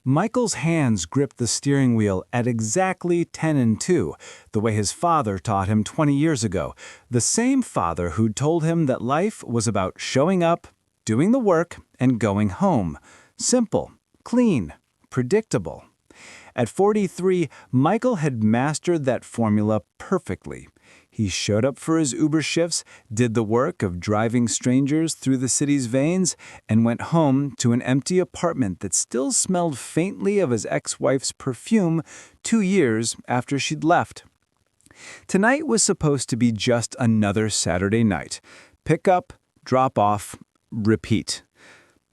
Michael's hands gripped the steering wheel at exactly 10 and 2, the way his father taught him 20 years ago, the same father who'd told him that life was about showing up, doing the work, and going home. Simple, clean, predictable. At 43, Michael had mastered that formula perfectly. He showed up for his Uber shifts, did the work of driving strangers through the city's veins, and went home to an empty apartment that still smelled faintly of his ex-wife's perfume 2 years after she'd left. Tonight was supposed to be just another Saturday night. Pick up, drop off, repeat.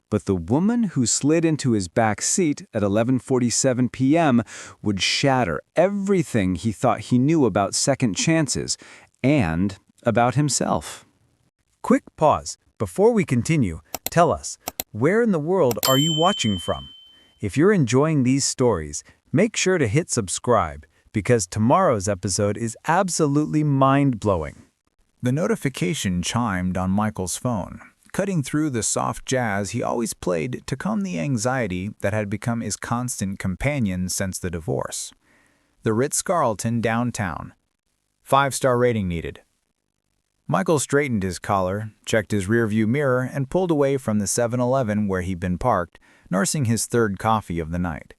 But the woman who slid into his back seat at 11:47 p.m. would shatter everything he thought he knew about second chances and about himself. Quick pause. Before we continue, tell us, where in the world are you watching from? If you're enjoying these stories, make sure to hit subscribe, because tomorrow's episode is absolutely mind-blowing. The notification chimed on Michael's phone, cutting through the soft jazz he always played to calm the anxiety that had become his constant companion since the divorce. The Ritz-Carlton downtown. 5-star rating needed. Michael straightened his collar, checked his rearview mirror, and pulled away from the 7-Eleven where he'd been parked, nursing his third coffee of the night.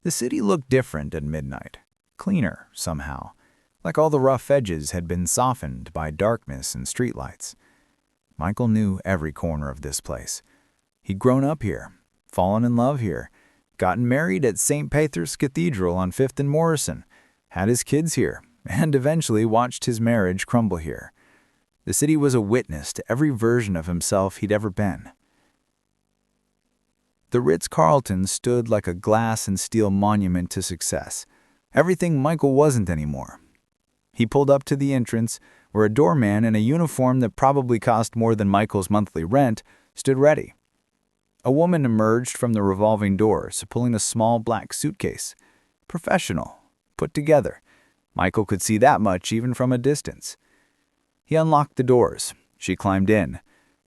The city looked different at midnight, cleaner somehow, like all the rough edges had been softened by darkness and streetlights. Michael knew every corner of this place. He'd grown up here, fallen in love here, gotten married at St. Peter's Cathedral on 5th and Morrison, had his kids here, and eventually watched his marriage crumble here. The city was a witness to every version of himself he'd ever been. The Ritz-Carlton stood like a glass and steel monument to success, everything Michael wasn't anymore. He pulled up to the entrance, where a doorman in a uniform that probably cost more than Michael's monthly rent stood ready. A woman emerged from the revolving doors, pulling a small black suitcase. Professional, put together. Michael could see that much even from a distance. He unlocked the doors. She climbed in,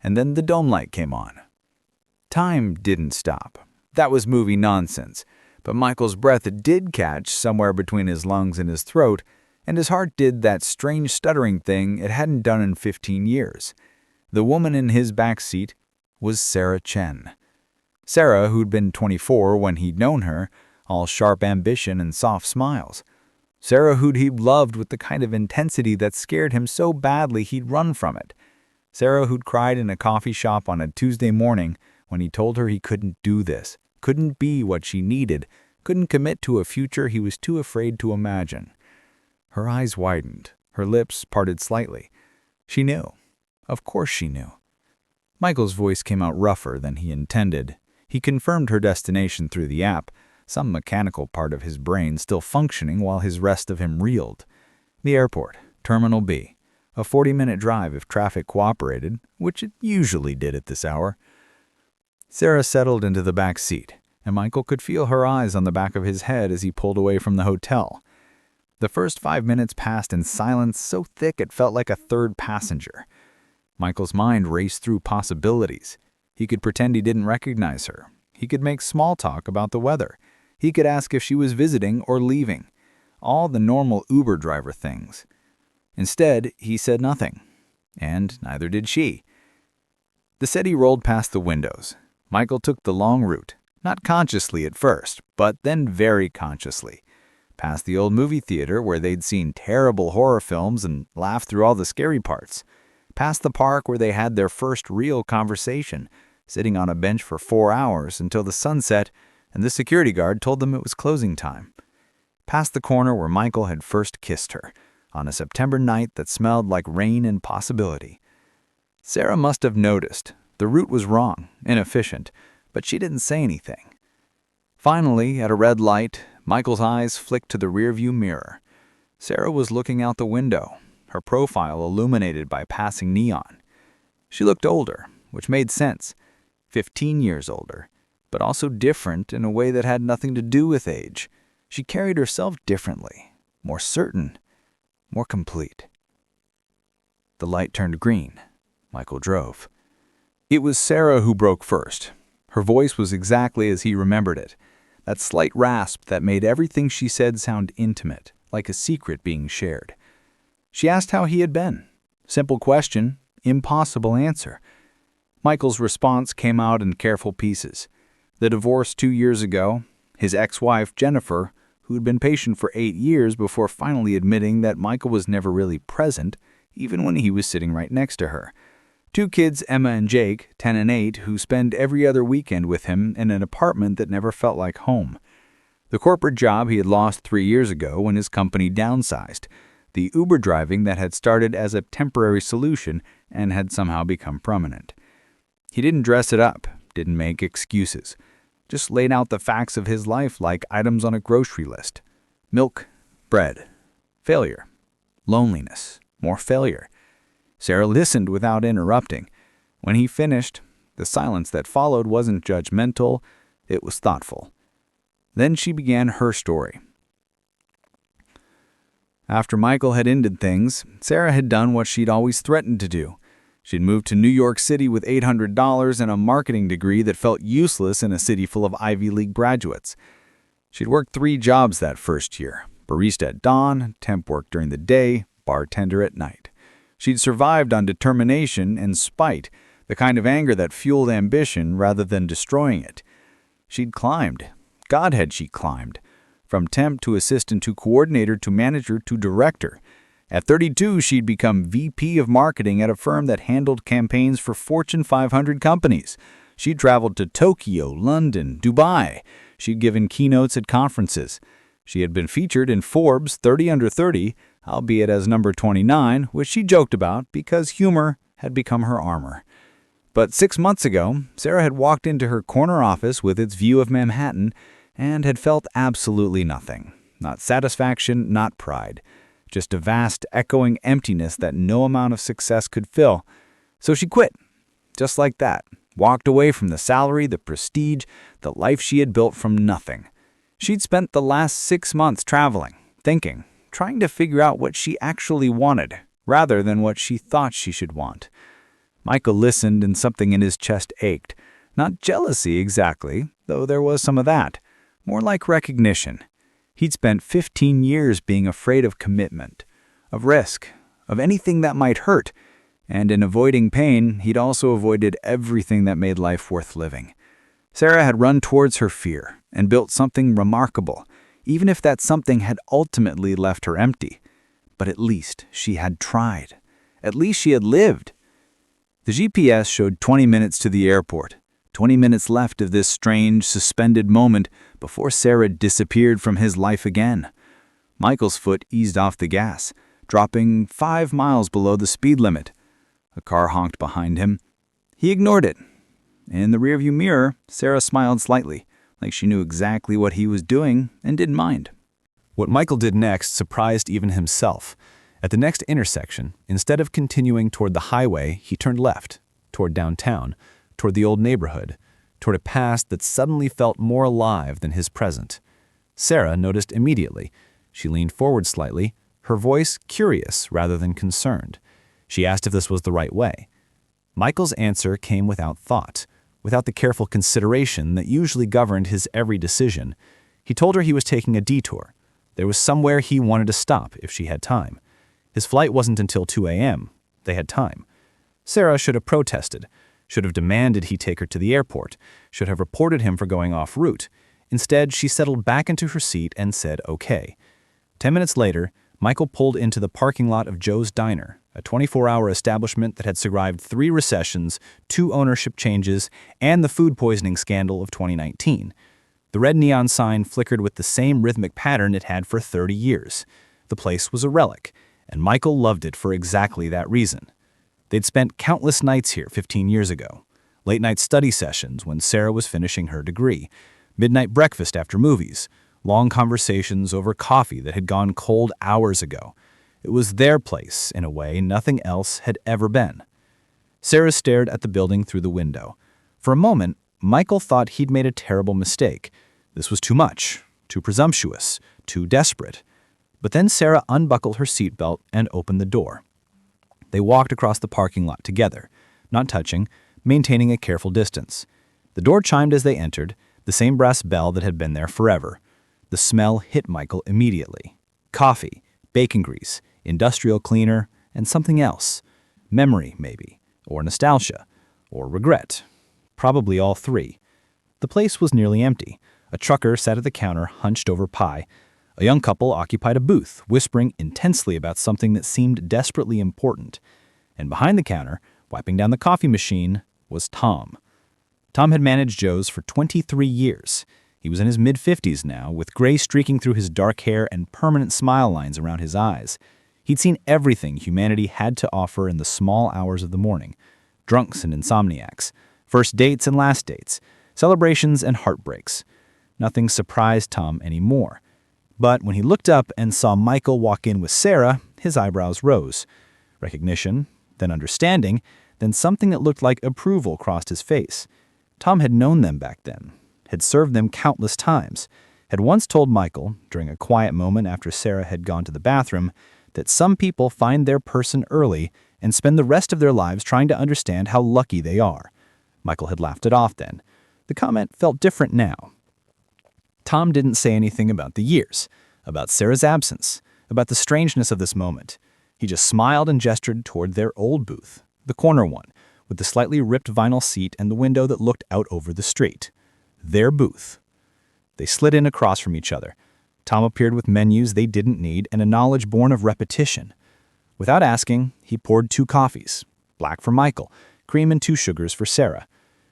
and then the dome light came on. Time didn't stop. That was movie nonsense, but Michael's breath did catch somewhere between his lungs and his throat, and his heart did that strange stuttering thing it hadn't done in 15 years. The woman in his back seat was Sarah Chen. Sarah, who'd been 24 when he'd known her, all sharp ambition and soft smiles. Sarah, who'd he loved with the kind of intensity that scared him so badly he'd run from it. Sarah, who'd cried in a coffee shop on a Tuesday morning when he told her he couldn't do this, couldn't be what she needed, couldn't commit to a future he was too afraid to imagine. Her eyes widened, her lips parted slightly. She knew. Of course she knew. Michael's voice came out rougher than he intended. He confirmed her destination through the app, some mechanical part of his brain still functioning while his rest of him reeled. The airport, Terminal B. A 40-minute drive if traffic cooperated, which it usually did at this hour. Sarah settled into the back seat, and Michael could feel her eyes on the back of his head as he pulled away from the hotel. The first 5 minutes passed in silence so thick it felt like a third passenger. Michael's mind raced through possibilities. He could pretend he didn't recognize her. He could make small talk about the weather. He could ask if she was visiting or leaving. All the normal Uber driver things. Instead, he said nothing. And neither did she. The city rolled past the windows. Michael took the long route, not consciously at first, but then very consciously. Past the old movie theater where they'd seen terrible horror films and laughed through all the scary parts. Past the park where they had their first real conversation, sitting on a bench for 4 hours until the sun set and the security guard told them it was closing time. Past the corner where Michael had first kissed her, on a September night that smelled like rain and possibility. Sarah must have noticed. The route was wrong, inefficient, but she didn't say anything. Finally, at a red light, Michael's eyes flicked to the rearview mirror. Sarah was looking out the window, her profile illuminated by passing neon. She looked older, which made sense. 15 years older, but also different in a way that had nothing to do with age. She carried herself differently, more certain, more complete. The light turned green. Michael drove. It was Sarah who broke first. Her voice was exactly as he remembered it. that slight rasp that made everything she said sound intimate, like a secret being shared. She asked how he had been. Simple question, impossible answer. Michael's response came out in careful pieces. The divorce 2 years ago, his ex-wife, Jennifer, who had been patient for 8 years before finally admitting that Michael was never really present, even when he was sitting right next to her. 2 kids, Emma and Jake, 10 and 8, who spend every other weekend with him in an apartment that never felt like home. The corporate job he had lost 3 years ago when his company downsized. The Uber driving that had started as a temporary solution and had somehow become permanent. He didn't dress it up, didn't make excuses. Just laid out the facts of his life like items on a grocery list. Milk, bread, failure, loneliness, more failure. Sarah listened without interrupting. When he finished, the silence that followed wasn't judgmental, it was thoughtful. Then she began her story. After Michael had ended things, Sarah had done what she'd always threatened to do. She'd moved to New York City with $800 and a marketing degree that felt useless in a city full of Ivy League graduates. She'd worked 3 jobs that first year: barista at dawn, temp work during the day, bartender at night. She'd survived on determination and spite, the kind of anger that fueled ambition rather than destroying it. She'd climbed. God had she climbed. From temp to assistant to coordinator to manager to director. At 32, she'd become VP of marketing at a firm that handled campaigns for Fortune 500 companies. She'd traveled to Tokyo, London, Dubai. She'd given keynotes at conferences. She had been featured in Forbes 30 Under 30, albeit as number 29, which she joked about because humor had become her armor. But 6 months ago, Sarah had walked into her corner office with its view of Manhattan and had felt absolutely nothing. Not satisfaction, not pride. Just a vast, echoing emptiness that no amount of success could fill. So she quit. Just like that. Walked away from the salary, the prestige, the life she had built from nothing. She'd spent the last 6 months traveling, thinking, trying to figure out what she actually wanted, rather than what she thought she should want. Michael listened and something in his chest ached. Not jealousy exactly, though there was some of that. More like recognition. He'd spent 15 years being afraid of commitment, of risk, of anything that might hurt, and in avoiding pain, he'd also avoided everything that made life worth living. Sarah had run towards her fear and built something remarkable, even if that something had ultimately left her empty. But at least she had tried. At least she had lived. The GPS showed 20 minutes to the airport. 20 minutes left of this strange, suspended moment before Sarah disappeared from his life again. Michael's foot eased off the gas, dropping 5 miles below the speed limit. A car honked behind him. He ignored it. In the rearview mirror, Sarah smiled slightly, like she knew exactly what he was doing and didn't mind. What Michael did next surprised even himself. At the next intersection, instead of continuing toward the highway, he turned left, toward downtown, toward the old neighborhood, toward a past that suddenly felt more alive than his present. Sarah noticed immediately. She leaned forward slightly, her voice curious rather than concerned. She asked if this was the right way. Michael's answer came without thought, without the careful consideration that usually governed his every decision. He told her he was taking a detour. There was somewhere he wanted to stop if she had time. His flight wasn't until 2 a.m. They had time. Sarah should have protested, should have demanded he take her to the airport, should have reported him for going off route. Instead, she settled back into her seat and said okay. 10 minutes later, Michael pulled into the parking lot of Joe's Diner, a 24-hour establishment that had survived 3 recessions, 2 ownership changes, and the food poisoning scandal of 2019. The red neon sign flickered with the same rhythmic pattern it had for 30 years. The place was a relic, and Michael loved it for exactly that reason. They'd spent countless nights here 15 years ago. Late-night study sessions when Sarah was finishing her degree. Midnight breakfast after movies. Long conversations over coffee that had gone cold hours ago. It was their place, in a way nothing else had ever been. Sarah stared at the building through the window. For a moment, Michael thought he'd made a terrible mistake. This was too much, too presumptuous, too desperate. But then Sarah unbuckled her seatbelt and opened the door. They walked across the parking lot together, not touching, maintaining a careful distance. The door chimed as they entered, The same brass bell that had been there forever. The smell hit Michael immediately. Coffee, bacon grease, industrial cleaner, and something else. Memory, maybe, or nostalgia, or regret. Probably all three. The place was nearly empty. A trucker sat at the counter, hunched over pie. A young couple occupied a booth, whispering intensely about something that seemed desperately important. And behind the counter, wiping down the coffee machine, was Tom. Tom had managed Joe's for 23 years. He was in his mid-50s now, with gray streaking through his dark hair and permanent smile lines around his eyes. He'd seen everything humanity had to offer in the small hours of the morning. Drunks and insomniacs, first dates and last dates, celebrations and heartbreaks. Nothing surprised Tom anymore. But when he looked up and saw Michael walk in with Sarah, his eyebrows rose. Recognition, then understanding, then something that looked like approval crossed his face. Tom had known them back then, had served them countless times, had once told Michael, during a quiet moment after Sarah had gone to the bathroom, that some people find their person early and spend the rest of their lives trying to understand how lucky they are. Michael had laughed it off then. The comment felt different now. Tom didn't say anything about the years, about Sarah's absence, about the strangeness of this moment. He just smiled and gestured toward their old booth, the corner one, with the slightly ripped vinyl seat and the window that looked out over the street. Their booth. They slid in across from each other. Tom appeared with menus they didn't need and a knowledge born of repetition. Without asking, he poured 2 coffees, black for Michael, cream and 2 sugars for Sarah.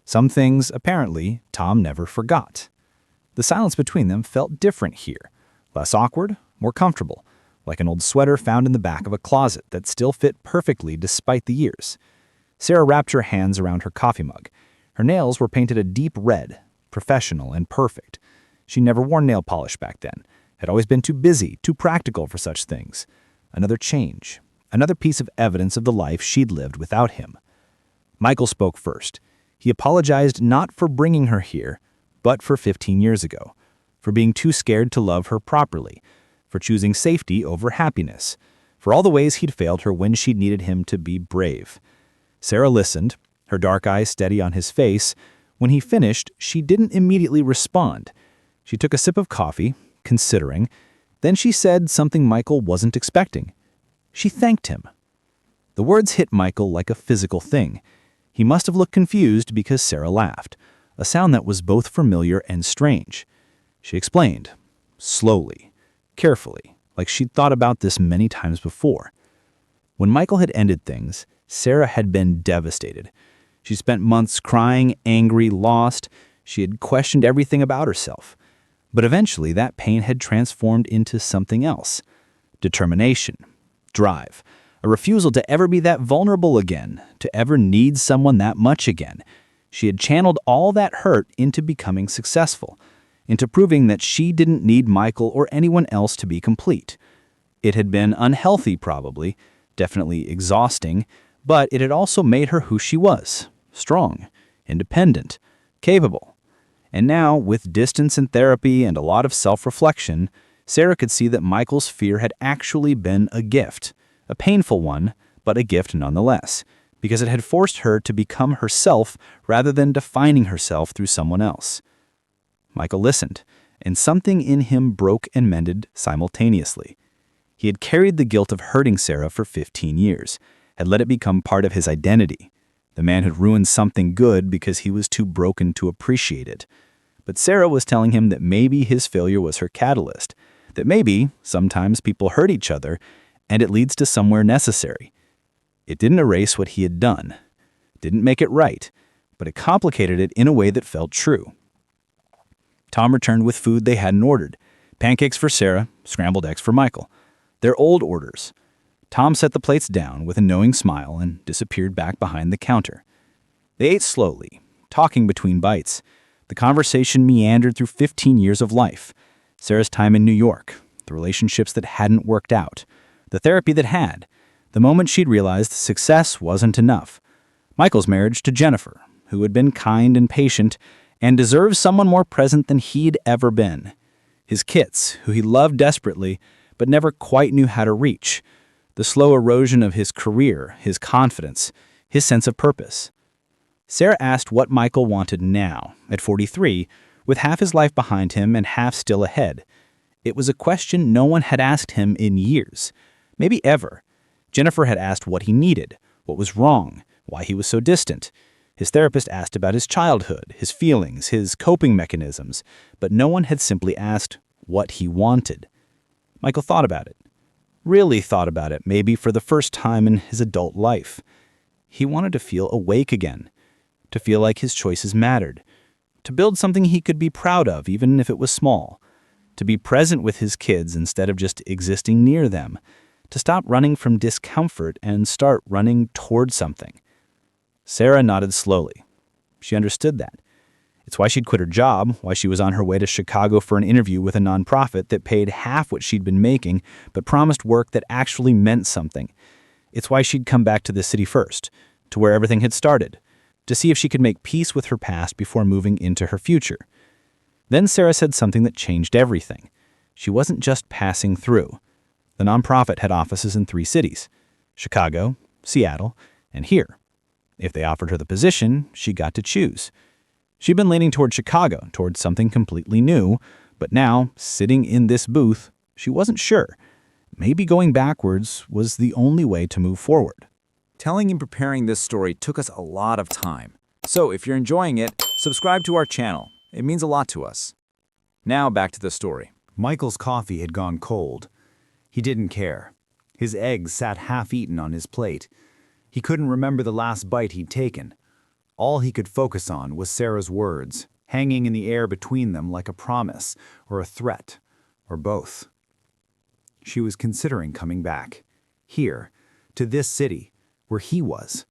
Some things, apparently, Tom never forgot. The silence between them felt different here. Less awkward, more comfortable, like an old sweater found in the back of a closet that still fit perfectly despite the years. Sarah wrapped her hands around her coffee mug. Her nails were painted a deep red, professional and perfect. She never wore nail polish back then, had always been too busy, too practical for such things. Another change, another piece of evidence of the life she'd lived without him. Michael spoke first. He apologized not for bringing her here, but for 15 years ago, for being too scared to love her properly, for choosing safety over happiness, for all the ways he'd failed her when she'd needed him to be brave. Sarah listened, her dark eyes steady on his face. When he finished, she didn't immediately respond. She took a sip of coffee, considering. Then she said something Michael wasn't expecting. She thanked him. The words hit Michael like a physical thing. He must have looked confused because Sarah laughed, a sound that was both familiar and strange. She explained, slowly, carefully, like she'd thought about this many times before. When Michael had ended things, Sarah had been devastated. She spent months crying, angry, lost. She had questioned everything about herself. But eventually that pain had transformed into something else. Determination, drive, a refusal to ever be that vulnerable again, to ever need someone that much again. She had channeled all that hurt into becoming successful, into proving that she didn't need Michael or anyone else to be complete. It had been unhealthy probably, definitely exhausting, but it had also made her who she was, strong, independent, capable. And now, with distance and therapy and a lot of self-reflection, Sarah could see that Michael's fear had actually been a gift, a painful one, but a gift nonetheless, because it had forced her to become herself rather than defining herself through someone else. Michael listened, and something in him broke and mended simultaneously. He had carried the guilt of hurting Sarah for 15 years, had let it become part of his identity. The man had ruined something good because he was too broken to appreciate it. But Sarah was telling him that maybe his failure was her catalyst, that maybe sometimes people hurt each other and it leads to somewhere necessary. It didn't erase what he had done, didn't make it right, but it complicated it in a way that felt true. Tom returned with food they hadn't ordered, pancakes for Sarah, scrambled eggs for Michael. Their old orders. Tom set the plates down with a knowing smile and disappeared back behind the counter. They ate slowly, talking between bites. The conversation meandered through 15 years of life. Sarah's time in New York, the relationships that hadn't worked out, the therapy that had, the moment she'd realized success wasn't enough. Michael's marriage to Jennifer, who had been kind and patient and deserved someone more present than he'd ever been. His Kits, who he loved desperately but never quite knew how to reach. The slow erosion of his career, his confidence, his sense of purpose. Sarah asked what Michael wanted now, at 43, with half his life behind him and half still ahead. It was a question no one had asked him in years, maybe ever. Jennifer had asked what he needed, what was wrong, why he was so distant. His therapist asked about his childhood, his feelings, his coping mechanisms, but no one had simply asked what he wanted. Michael thought about it. Really thought about it, maybe for the first time in his adult life. He wanted to feel awake again, to feel like his choices mattered, to build something he could be proud of, even if it was small, to be present with his kids instead of just existing near them, to stop running from discomfort and start running toward something. Sarah nodded slowly. She understood that. It's why she'd quit her job, why she was on her way to Chicago for an interview with a nonprofit that paid half what she'd been making, but promised work that actually meant something. It's why she'd come back to the city first, to where everything had started, to see if she could make peace with her past before moving into her future. Then Sarah said something that changed everything. She wasn't just passing through. The nonprofit had offices in 3 cities: Chicago, Seattle, and here. If they offered her the position, she got to choose. She'd been leaning toward Chicago, toward something completely new, but now, sitting in this booth, she wasn't sure. Maybe going backwards was the only way to move forward. Telling and preparing this story took us a lot of time. So if you're enjoying it, subscribe to our channel. It means a lot to us. Now back to the story. Michael's coffee had gone cold. He didn't care. His eggs sat half-eaten on his plate. He couldn't remember the last bite he'd taken. All he could focus on was Sarah's words, hanging in the air between them like a promise or a threat, or both. She was considering coming back, here, to this city, where he was.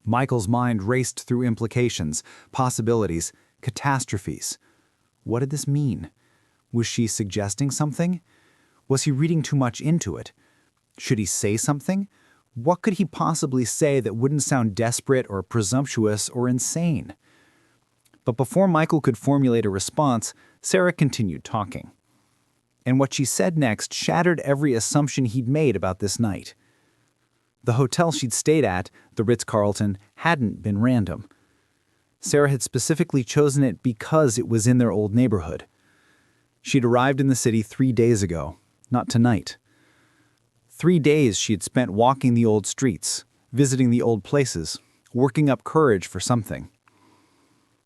Michael's mind raced through implications, possibilities, catastrophes. What did this mean? Was she suggesting something? Was he reading too much into it? Should he say something? What could he possibly say that wouldn't sound desperate or presumptuous or insane? But before Michael could formulate a response, Sarah continued talking. And what she said next shattered every assumption he'd made about this night. The hotel she'd stayed at, the Ritz-Carlton, hadn't been random. Sarah had specifically chosen it because it was in their old neighborhood. She'd arrived in the city 3 days ago, not tonight. 3 days she had spent walking the old streets, visiting the old places, working up courage for something.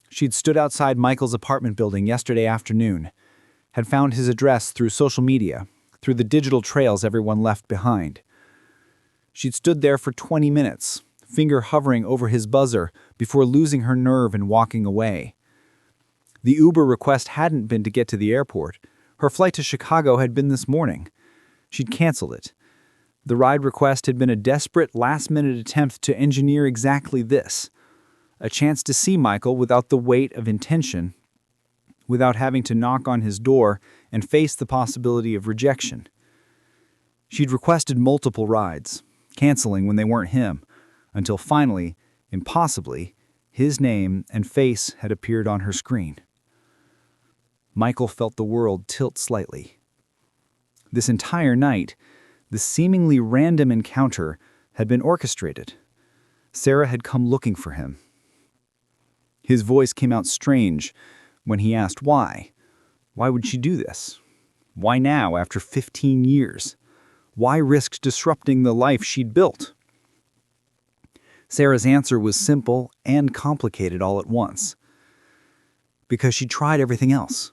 She'd stood outside Michael's apartment building yesterday afternoon, had found his address through social media, through the digital trails everyone left behind. She'd stood there for 20 minutes, finger hovering over his buzzer before losing her nerve and walking away. The Uber request hadn't been to get to the airport. Her flight to Chicago had been this morning. She'd canceled it. The ride request had been a desperate, last-minute attempt to engineer exactly this: a chance to see Michael without the weight of intention, without having to knock on his door and face the possibility of rejection. She'd requested multiple rides, canceling when they weren't him, until finally, impossibly, his name and face had appeared on her screen. Michael felt the world tilt slightly. This entire night, the seemingly random encounter had been orchestrated. Sarah had come looking for him. His voice came out strange when he asked why. Why would she do this? Why now, after 15 years? Why risk disrupting the life she'd built? Sarah's answer was simple and complicated all at once. Because she tried everything else.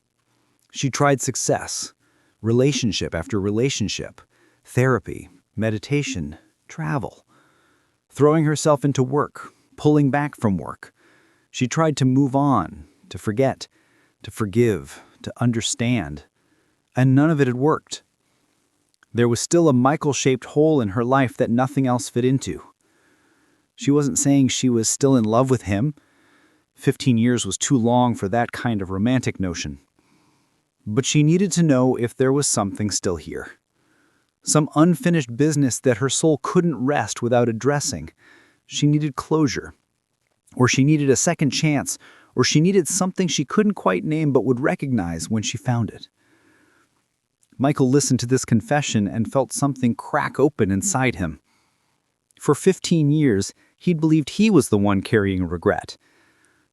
She tried success, relationship after relationship, therapy, meditation, travel. Throwing herself into work, pulling back from work. She tried to move on, to forget, to forgive, to understand. And none of it had worked. There was still a Michael-shaped hole in her life that nothing else fit into. She wasn't saying she was still in love with him. 15 years was too long for that kind of romantic notion. But she needed to know if there was something still here. Some unfinished business that her soul couldn't rest without addressing. She needed closure. Or she needed a second chance. Or she needed something she couldn't quite name but would recognize when she found it. Michael listened to this confession and felt something crack open inside him. For 15 years, he'd believed he was the one carrying regret,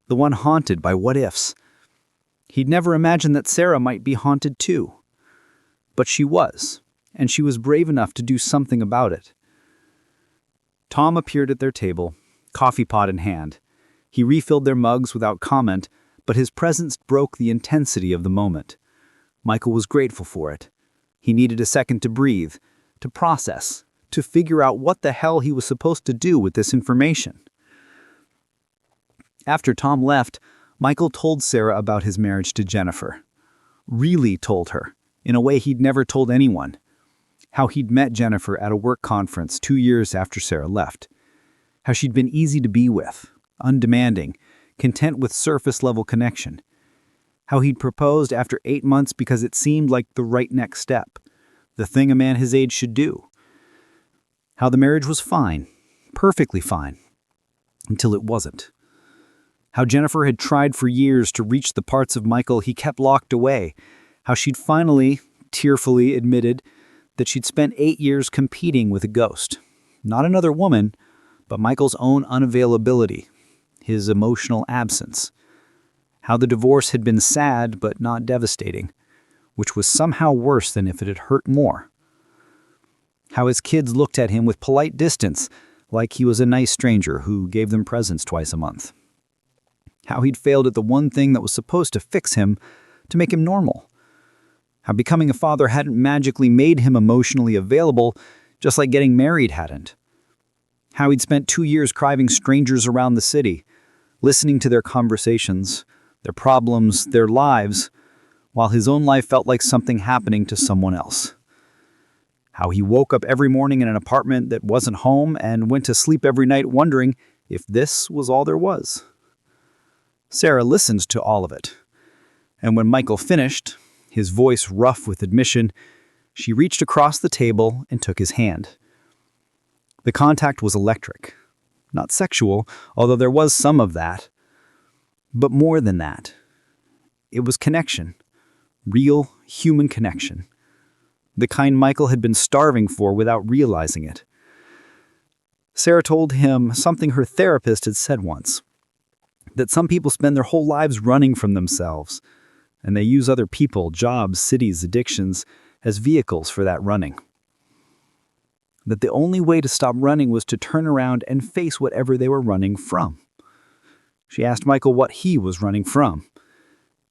the one haunted by what-ifs. He'd never imagined that Sarah might be haunted too. But she was, and she was brave enough to do something about it. Tom appeared at their table, coffee pot in hand. He refilled their mugs without comment, but his presence broke the intensity of the moment. Michael was grateful for it. He needed a second to breathe, to process, to figure out what the hell he was supposed to do with this information. After Tom left, Michael told Sarah about his marriage to Jennifer. Really told her, in a way he'd never told anyone. How he'd met Jennifer at a work conference 2 years after Sarah left. How she'd been easy to be with, undemanding, content with surface-level connection. How he'd proposed after 8 months because it seemed like the right next step, the thing a man his age should do. How the marriage was fine, perfectly fine, until it wasn't. How Jennifer had tried for years to reach the parts of Michael he kept locked away. How she'd finally, tearfully admitted that she'd spent 8 years competing with a ghost. Not another woman, but Michael's own unavailability, his emotional absence. How the divorce had been sad but not devastating, which was somehow worse than if it had hurt more. How his kids looked at him with polite distance, like he was a nice stranger who gave them presents twice a month. How he'd failed at the one thing that was supposed to fix him, to make him normal. How becoming a father hadn't magically made him emotionally available, just like getting married hadn't. How he'd spent 2 years driving strangers around the city, listening to their conversations, their problems, their lives, while his own life felt like something happening to someone else. How he woke up every morning in an apartment that wasn't home and went to sleep every night wondering if this was all there was. Sarah listened to all of it, and when Michael finished, his voice rough with admission, she reached across the table and took his hand. The contact was electric, not sexual, although there was some of that, but more than that. It was connection, real human connection, the kind Michael had been starving for without realizing it. Sarah told him something her therapist had said once, that some people spend their whole lives running from themselves, and they use other people, jobs, cities, addictions as vehicles for that running. That the only way to stop running was to turn around and face whatever they were running from. She asked Michael what he was running from,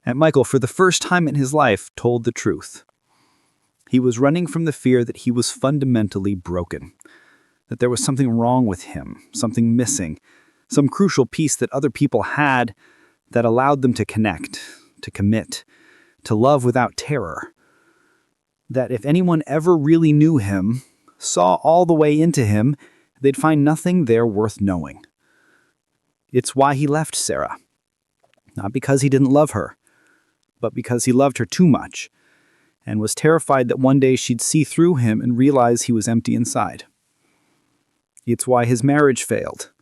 and Michael, for the first time in his life, told the truth. He was running from the fear that he was fundamentally broken, that there was something wrong with him, something missing, some crucial piece that other people had that allowed them to connect, to commit, to love without terror. That if anyone ever really knew him, saw all the way into him, they'd find nothing there worth knowing. It's why he left Sarah. Not because he didn't love her, but because he loved her too much, and was terrified that one day she'd see through him and realize he was empty inside. It's why his marriage failed.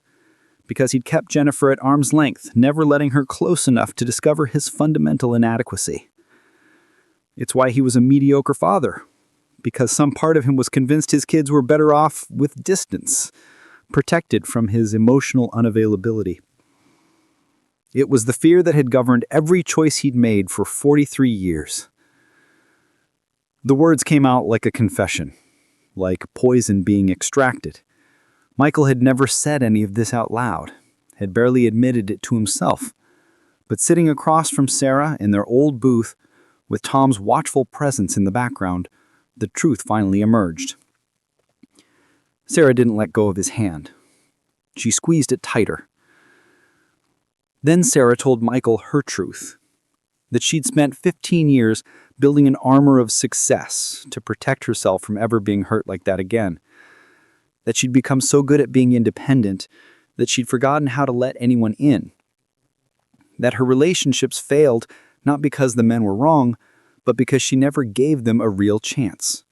Because he'd kept Jennifer at arm's length, never letting her close enough to discover his fundamental inadequacy. It's why he was a mediocre father, because some part of him was convinced his kids were better off with distance, protected from his emotional unavailability. It was the fear that had governed every choice he'd made for 43 years. The words came out like a confession, like poison being extracted. Michael had never said any of this out loud, had barely admitted it to himself. But sitting across from Sarah in their old booth, with Tom's watchful presence in the background, the truth finally emerged. Sarah didn't let go of his hand. She squeezed it tighter. Then Sarah told Michael her truth, that she'd spent 15 years building an armor of success to protect herself from ever being hurt like that again. That she'd become so good at being independent that she'd forgotten how to let anyone in. That her relationships failed not because the men were wrong, but because she never gave them a real chance.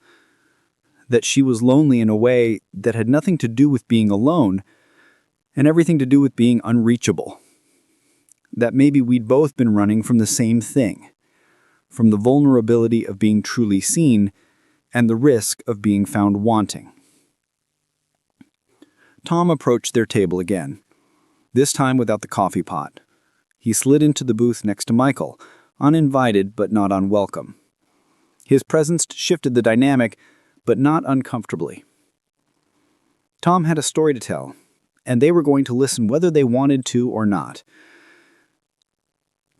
That she was lonely in a way that had nothing to do with being alone and everything to do with being unreachable. That maybe we'd both been running from the same thing, from the vulnerability of being truly seen and the risk of being found wanting. Tom approached their table again, this time without the coffee pot. He slid into the booth next to Michael, uninvited but not unwelcome. His presence shifted the dynamic, but not uncomfortably. Tom had a story to tell, and they were going to listen whether they wanted to or not.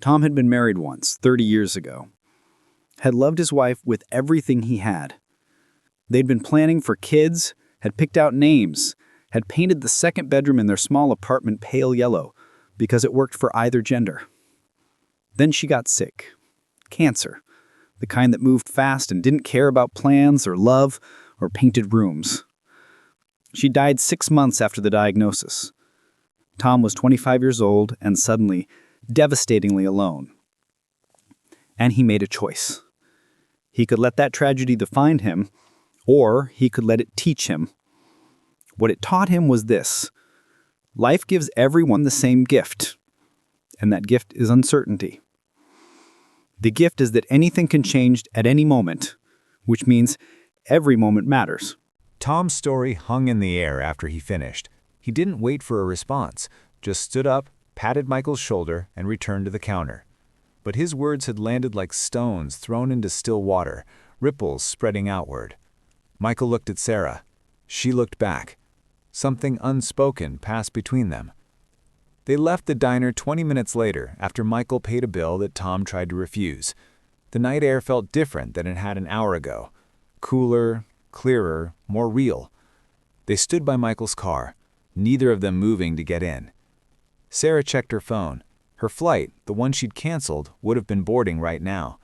Tom had been married once, 30 years ago, had loved his wife with everything he had. They'd been planning for kids, had picked out names, had painted the second bedroom in their small apartment pale yellow because it worked for either gender. Then she got sick. Cancer. The kind that moved fast and didn't care about plans or love or painted rooms. She died 6 months after the diagnosis. Tom was 25 years old and suddenly, devastatingly alone. And he made a choice. He could let that tragedy define him, or he could let it teach him. What it taught him was this: life gives everyone the same gift, and that gift is uncertainty. The gift is that anything can change at any moment, which means every moment matters. Tom's story hung in the air after he finished. He didn't wait for a response, just stood up, patted Michael's shoulder, and returned to the counter. But his words had landed like stones thrown into still water, ripples spreading outward. Michael looked at Sarah. She looked back. Something unspoken passed between them. They left the diner 20 minutes later after Michael paid a bill that Tom tried to refuse. The night air felt different than it had an hour ago. Cooler, clearer, more real. They stood by Michael's car, neither of them moving to get in. Sarah checked her phone. Her flight, the one she'd canceled, would have been boarding right now.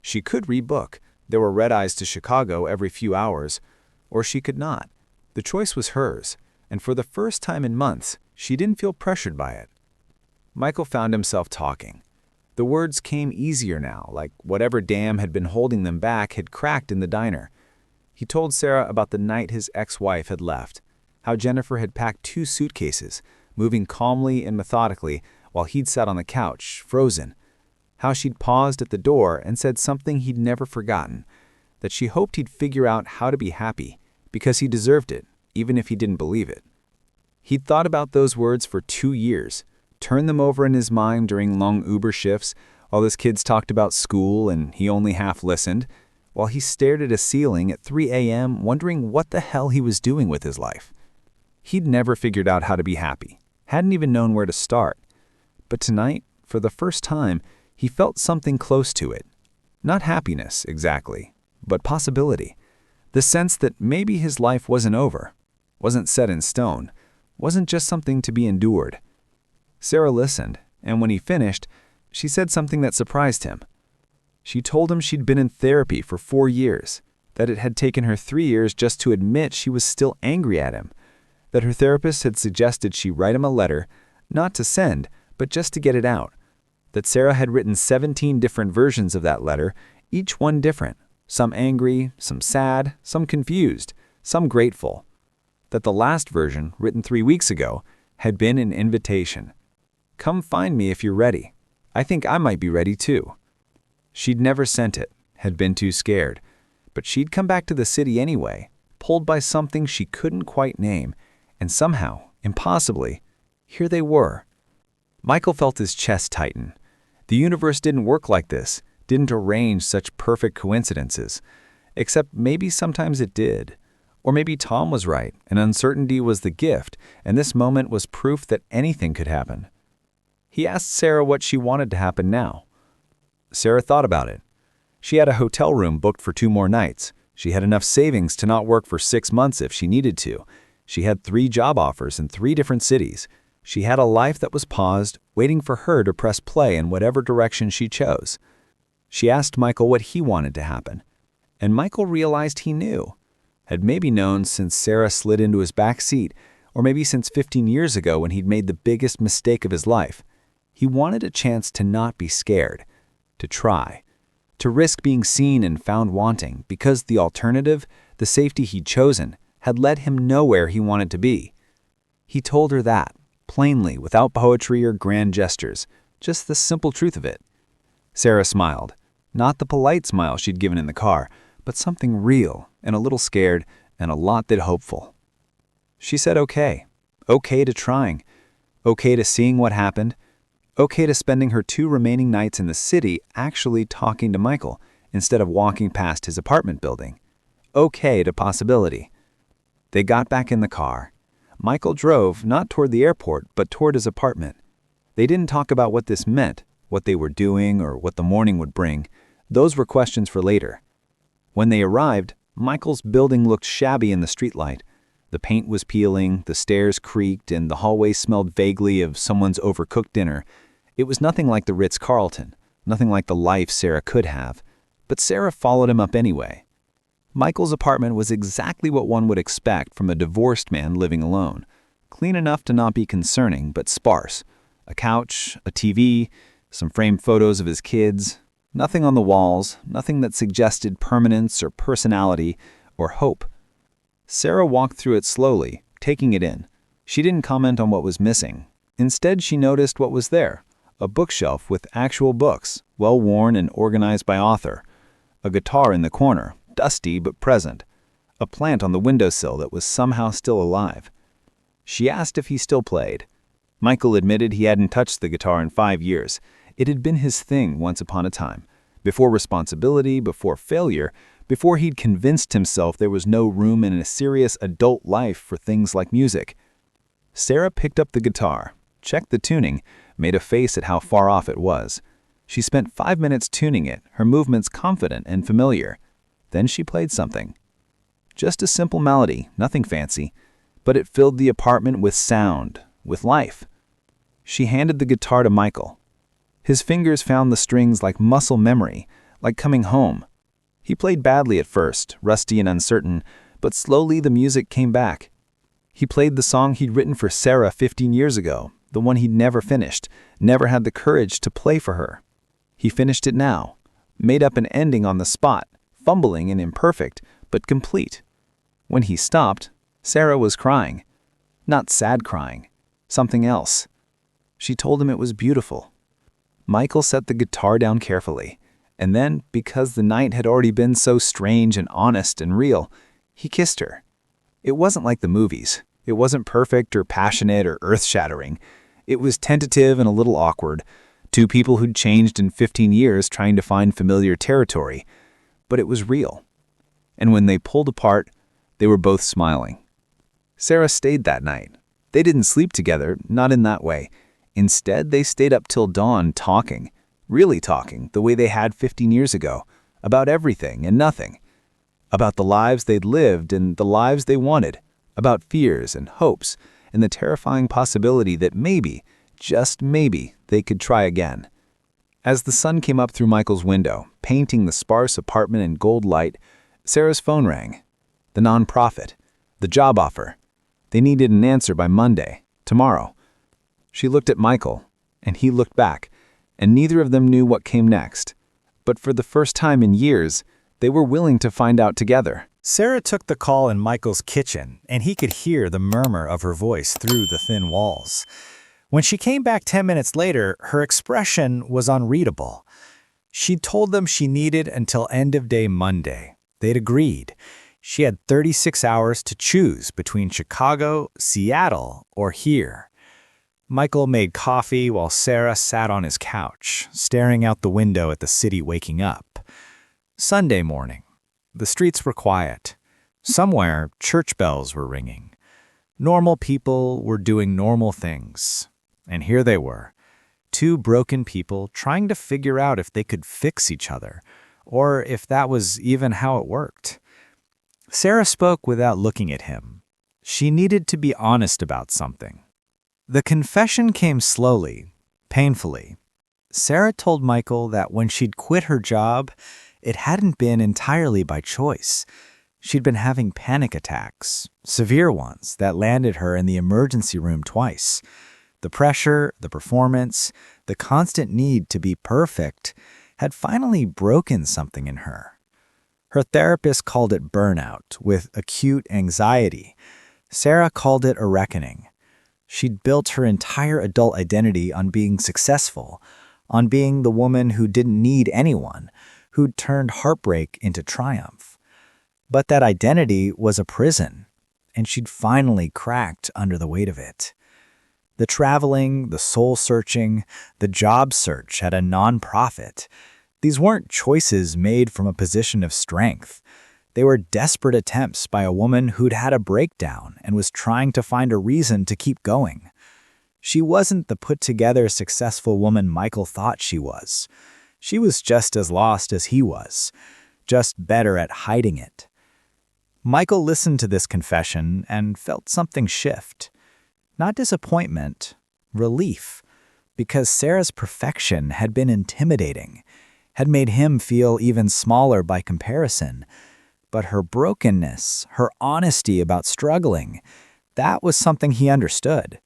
She could rebook. There were red-eyes to Chicago every few hours. Or she could not. The choice was hers, and for the first time in months, she didn't feel pressured by it. Michael found himself talking. The words came easier now, like whatever dam had been holding them back had cracked in the diner. He told Sarah about the night his ex-wife had left, how Jennifer had packed 2 suitcases, moving calmly and methodically while he'd sat on the couch, frozen, how she'd paused at the door and said something he'd never forgotten, that she hoped he'd figure out how to be happy, because he deserved it, even if he didn't believe it. He'd thought about those words for 2 years, turned them over in his mind during long Uber shifts, while his kids talked about school and he only half listened, while he stared at a ceiling at 3 a.m. wondering what the hell he was doing with his life. He'd never figured out how to be happy, hadn't even known where to start. But tonight, for the first time, he felt something close to it. Not happiness, exactly, but possibility. The sense that maybe his life wasn't over, wasn't set in stone, wasn't just something to be endured. Sarah listened, and when he finished, she said something that surprised him. She told him she'd been in therapy for 4 years, that it had taken her 3 years just to admit she was still angry at him, that her therapist had suggested she write him a letter, not to send, but just to get it out, that Sarah had written 17 different versions of that letter, each one different, some angry, some sad, some confused, some grateful, that the last version, written 3 weeks ago, had been an invitation. Come find me if you're ready. I think I might be ready too. She'd never sent it, had been too scared, but she'd come back to the city anyway, pulled by something she couldn't quite name, and somehow, impossibly, here they were. Michael felt his chest tighten. The universe didn't work like this, didn't arrange such perfect coincidences, except maybe sometimes it did. Or maybe Tom was right, and uncertainty was the gift, and this moment was proof that anything could happen. He asked Sarah what she wanted to happen now. Sarah thought about it. She had a hotel room booked for 2 more nights. She had enough savings to not work for 6 months if she needed to. She had 3 job offers in 3 different cities. She had a life that was paused, waiting for her to press play in whatever direction she chose. She asked Michael what he wanted to happen, and Michael realized he knew. Had maybe known since Sarah slid into his back seat, or maybe since 15 years ago when he'd made the biggest mistake of his life. He wanted a chance to not be scared, to try, to risk being seen and found wanting because the alternative, the safety he'd chosen, had led him nowhere he wanted to be. He told her that, plainly, without poetry or grand gestures, just the simple truth of it. Sarah smiled, not the polite smile she'd given in the car, but something real and a little scared and a lot that hopeful. She said okay to trying, okay to seeing what happened, Okay to spending her 2 remaining nights in the city actually talking to Michael instead of walking past his apartment building. Okay to possibility. They got back in the car. Michael drove not toward the airport, but toward his apartment. They didn't talk about what this meant, what they were doing, or what the morning would bring. Those were questions for later. When they arrived, Michael's building looked shabby in the streetlight. The paint was peeling, the stairs creaked, and the hallway smelled vaguely of someone's overcooked dinner. It was nothing like the Ritz-Carlton, nothing like the life Sarah could have. But Sarah followed him up anyway. Michael's apartment was exactly what one would expect from a divorced man living alone. Clean enough to not be concerning, but sparse. A couch, a TV, some framed photos of his kids. Nothing on the walls, nothing that suggested permanence or personality or hope. Sarah walked through it slowly, taking it in. She didn't comment on what was missing. Instead, she noticed what was there. A bookshelf with actual books, well worn and organized by author. A guitar in the corner, dusty but present. A plant on the windowsill that was somehow still alive. She asked if he still played. Michael admitted he hadn't touched the guitar in 5 years. It had been his thing once upon a time. Before responsibility, before failure, before he'd convinced himself there was no room in a serious adult life for things like music. Sarah picked up the guitar, checked the tuning, made a face at how far off it was. She spent 5 minutes tuning it, her movements confident and familiar. Then she played something. Just a simple melody, nothing fancy, but it filled the apartment with sound, with life. She handed the guitar to Michael. His fingers found the strings like muscle memory, like coming home. He played badly at first, rusty and uncertain, but slowly the music came back. He played the song he'd written for Sarah 15 years ago, the one he'd never finished, never had the courage to play for her. He finished it now, made up an ending on the spot, fumbling and imperfect, but complete. When he stopped, Sarah was crying. Not sad crying, something else. She told him it was beautiful. Michael set the guitar down carefully, and then, because the night had already been so strange and honest and real, he kissed her. It wasn't like the movies. It wasn't perfect or passionate or earth-shattering. It was tentative and a little awkward. 2 people who'd changed in 15 years trying to find familiar territory. But it was real. And when they pulled apart, they were both smiling. Sarah stayed that night. They didn't sleep together, not in that way. Instead, they stayed up till dawn talking, really talking, the way they had 15 years ago, about everything and nothing. About the lives they'd lived and the lives they wanted, about fears and hopes, and the terrifying possibility that maybe, just maybe, they could try again. As the sun came up through Michael's window, painting the sparse apartment in gold light, Sarah's phone rang. The nonprofit. The job offer. They needed an answer by Monday, tomorrow. She looked at Michael, and he looked back, and neither of them knew what came next. But for the first time in years, they were willing to find out together. Sarah took the call in Michael's kitchen, and he could hear the murmur of her voice through the thin walls. When she came back 10 minutes later, her expression was unreadable. She'd told them she needed until end of day Monday. They'd agreed. She had 36 hours to choose between Chicago, Seattle, or here. Michael made coffee while Sarah sat on his couch, staring out the window at the city waking up. Sunday morning. The streets were quiet. Somewhere, church bells were ringing. Normal people were doing normal things. And here they were, 2 broken people trying to figure out if they could fix each other, or if that was even how it worked. Sarah spoke without looking at him. She needed to be honest about something. The confession came slowly, painfully. Sarah told Michael that when she'd quit her job, it hadn't been entirely by choice. She'd been having panic attacks, severe ones that landed her in the emergency room twice. The pressure, the performance, the constant need to be perfect had finally broken something in her. Her therapist called it burnout with acute anxiety. Sarah called it a reckoning. She'd built her entire adult identity on being successful, on being the woman who didn't need anyone, who'd turned heartbreak into triumph. But that identity was a prison, and she'd finally cracked under the weight of it. The traveling, the soul-searching, the job search at a nonprofit. These weren't choices made from a position of strength. They were desperate attempts by a woman who'd had a breakdown and was trying to find a reason to keep going. She wasn't the put-together, successful woman Michael thought she was. She was just as lost as he was, just better at hiding it. Michael listened to this confession and felt something shift. Not disappointment, relief, because Sarah's perfection had been intimidating, had made him feel even smaller by comparison. But her brokenness, her honesty about struggling, that was something he understood.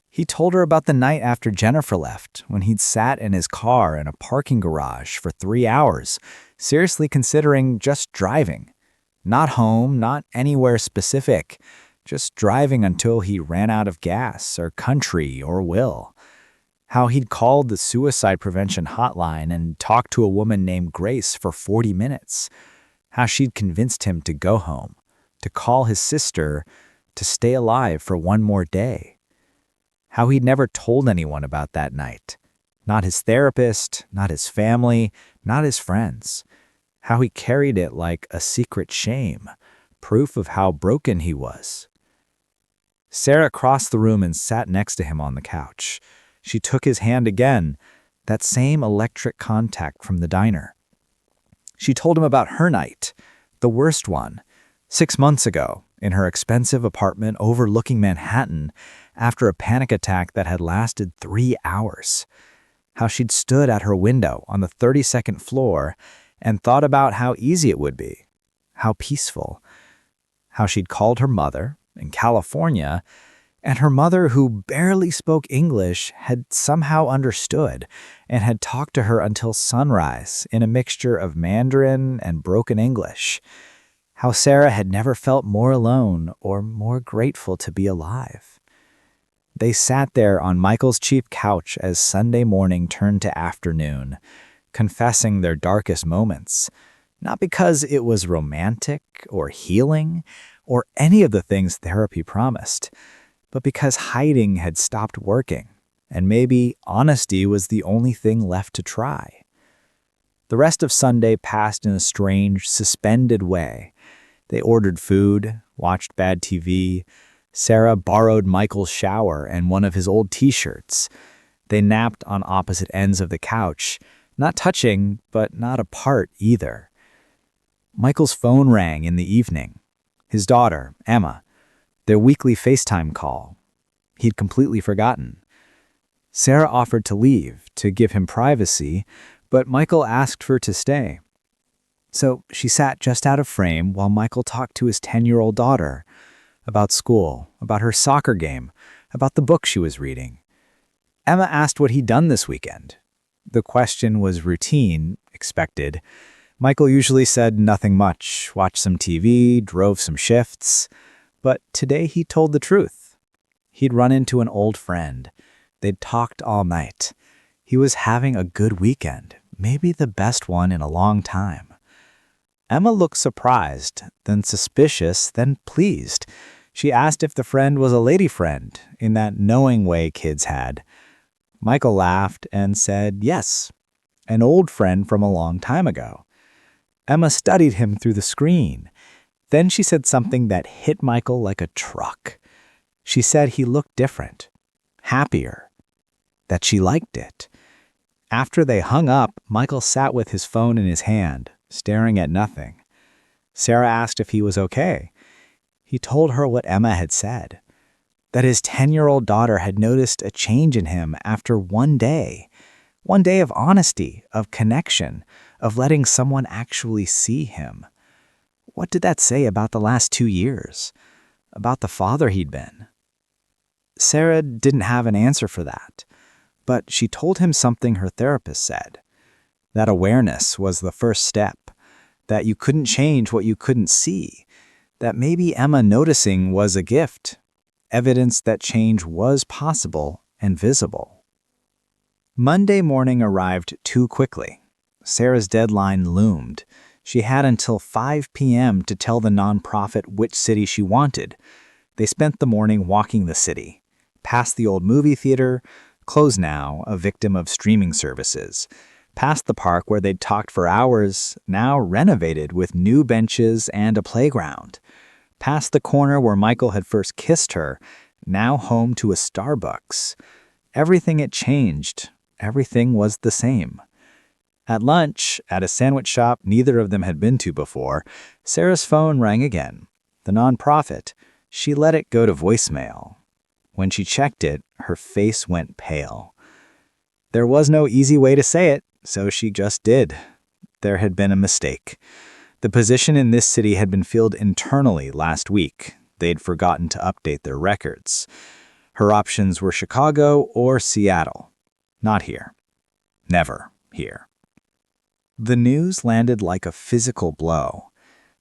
He told her about the night after Jennifer left, when he'd sat in his car in a parking garage for 3 hours, seriously considering just driving. Not home, not anywhere specific, just driving until he ran out of gas or country or will. How he'd called the suicide prevention hotline and talked to a woman named Grace for 40 minutes. How she'd convinced him to go home, to call his sister, to stay alive for one more day. How he'd never told anyone about that night. Not his therapist, not his family, not his friends. How he carried it like a secret shame, proof of how broken he was. Sarah crossed the room and sat next to him on the couch. She took his hand again, that same electric contact from the diner. She told him about her night, the worst one, 6 months ago, in her expensive apartment overlooking Manhattan after a panic attack that had lasted 3 hours. How she'd stood at her window on the 32nd floor and thought about how easy it would be, how peaceful. How she'd called her mother in California, and her mother, who barely spoke English, had somehow understood and had talked to her until sunrise in a mixture of Mandarin and broken English. How Sarah had never felt more alone or more grateful to be alive. They sat there on Michael's cheap couch as Sunday morning turned to afternoon, confessing their darkest moments, not because it was romantic or healing or any of the things therapy promised, but because hiding had stopped working, and maybe honesty was the only thing left to try. The rest of Sunday passed in a strange, suspended way. They ordered food, watched bad TV. Sarah borrowed Michael's shower and one of his old t-shirts. They napped on opposite ends of the couch, not touching, but not apart either. Michael's phone rang in the evening. His daughter, Emma. Their weekly FaceTime call. He'd completely forgotten. Sarah offered to leave, to give him privacy, but Michael asked her to stay. So she sat just out of frame while Michael talked to his 10-year-old daughter about school, about her soccer game, about the book she was reading. Emma asked what he'd done this weekend. The question was routine, expected. Michael usually said nothing much, watched some TV, drove some shifts. But today he told the truth. He'd run into an old friend. They'd talked all night. He was having a good weekend, maybe the best one in a long time. Emma looked surprised, then suspicious, then pleased. She asked if the friend was a lady friend, in that knowing way kids had. Michael laughed and said yes, an old friend from a long time ago. Emma studied him through the screen. Then she said something that hit Michael like a truck. She said he looked different, happier, that she liked it. After they hung up, Michael sat with his phone in his hand, staring at nothing. Sarah asked if he was okay. He told her what Emma had said, that his 10-year-old daughter had noticed a change in him after one day of honesty, of connection, of letting someone actually see him. What did that say about the last 2 years? About the father he'd been? Sarah didn't have an answer for that, but she told him something her therapist said. That awareness was the first step, that you couldn't change what you couldn't see, that maybe Emma noticing was a gift, evidence that change was possible and visible. Monday morning arrived too quickly. Sarah's deadline loomed. She had until 5 p.m. to tell the nonprofit which city she wanted. They spent the morning walking the city, Past the old movie theater, closed now, a victim of streaming services. Past the park where they'd talked for hours, now renovated with new benches and a playground. Past the corner where Michael had first kissed her, now home to a Starbucks. Everything had changed. Everything was the same. At lunch, at a sandwich shop neither of them had been to before, Sarah's phone rang again. The nonprofit. She let it go to voicemail. When she checked it, her face went pale. There was no easy way to say it, so she just did. There had been a mistake. The position in this city had been filled internally last week. They'd forgotten to update their records. Her options were Chicago or Seattle. Not here. Never here. The news landed like a physical blow.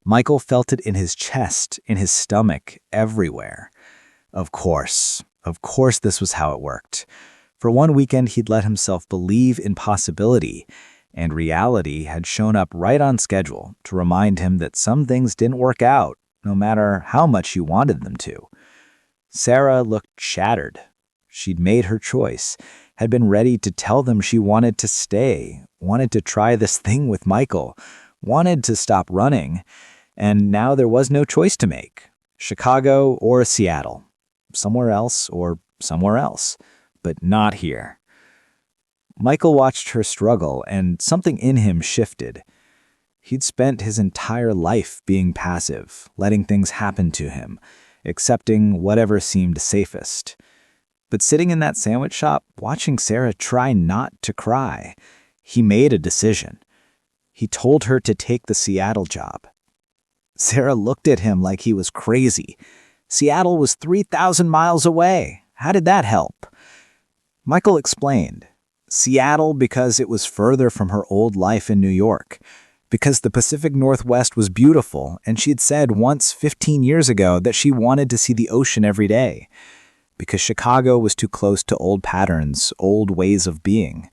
Michael felt it in his chest, in his stomach, everywhere. Of course this was how it worked. For one weekend, he'd let himself believe in possibility, and reality had shown up right on schedule to remind him that some things didn't work out, no matter how much you wanted them to. Sarah looked shattered. She'd made her choice, had been ready to tell them she wanted to stay, wanted to try this thing with Michael, wanted to stop running, and now there was no choice to make. Chicago or Seattle. Somewhere else or somewhere else, but not here. Michael watched her struggle, and something in him shifted. He'd spent his entire life being passive, letting things happen to him, accepting whatever seemed safest. But sitting in that sandwich shop, watching Sarah try not to cry, he made a decision. He told her to take the Seattle job. Sarah looked at him like he was crazy. Seattle was 3,000 miles away. How did that help? Michael explained. Seattle because it was further from her old life in New York. Because the Pacific Northwest was beautiful, and she'd said once 15 years ago that she wanted to see the ocean every day. Because Chicago was too close to old patterns, old ways of being.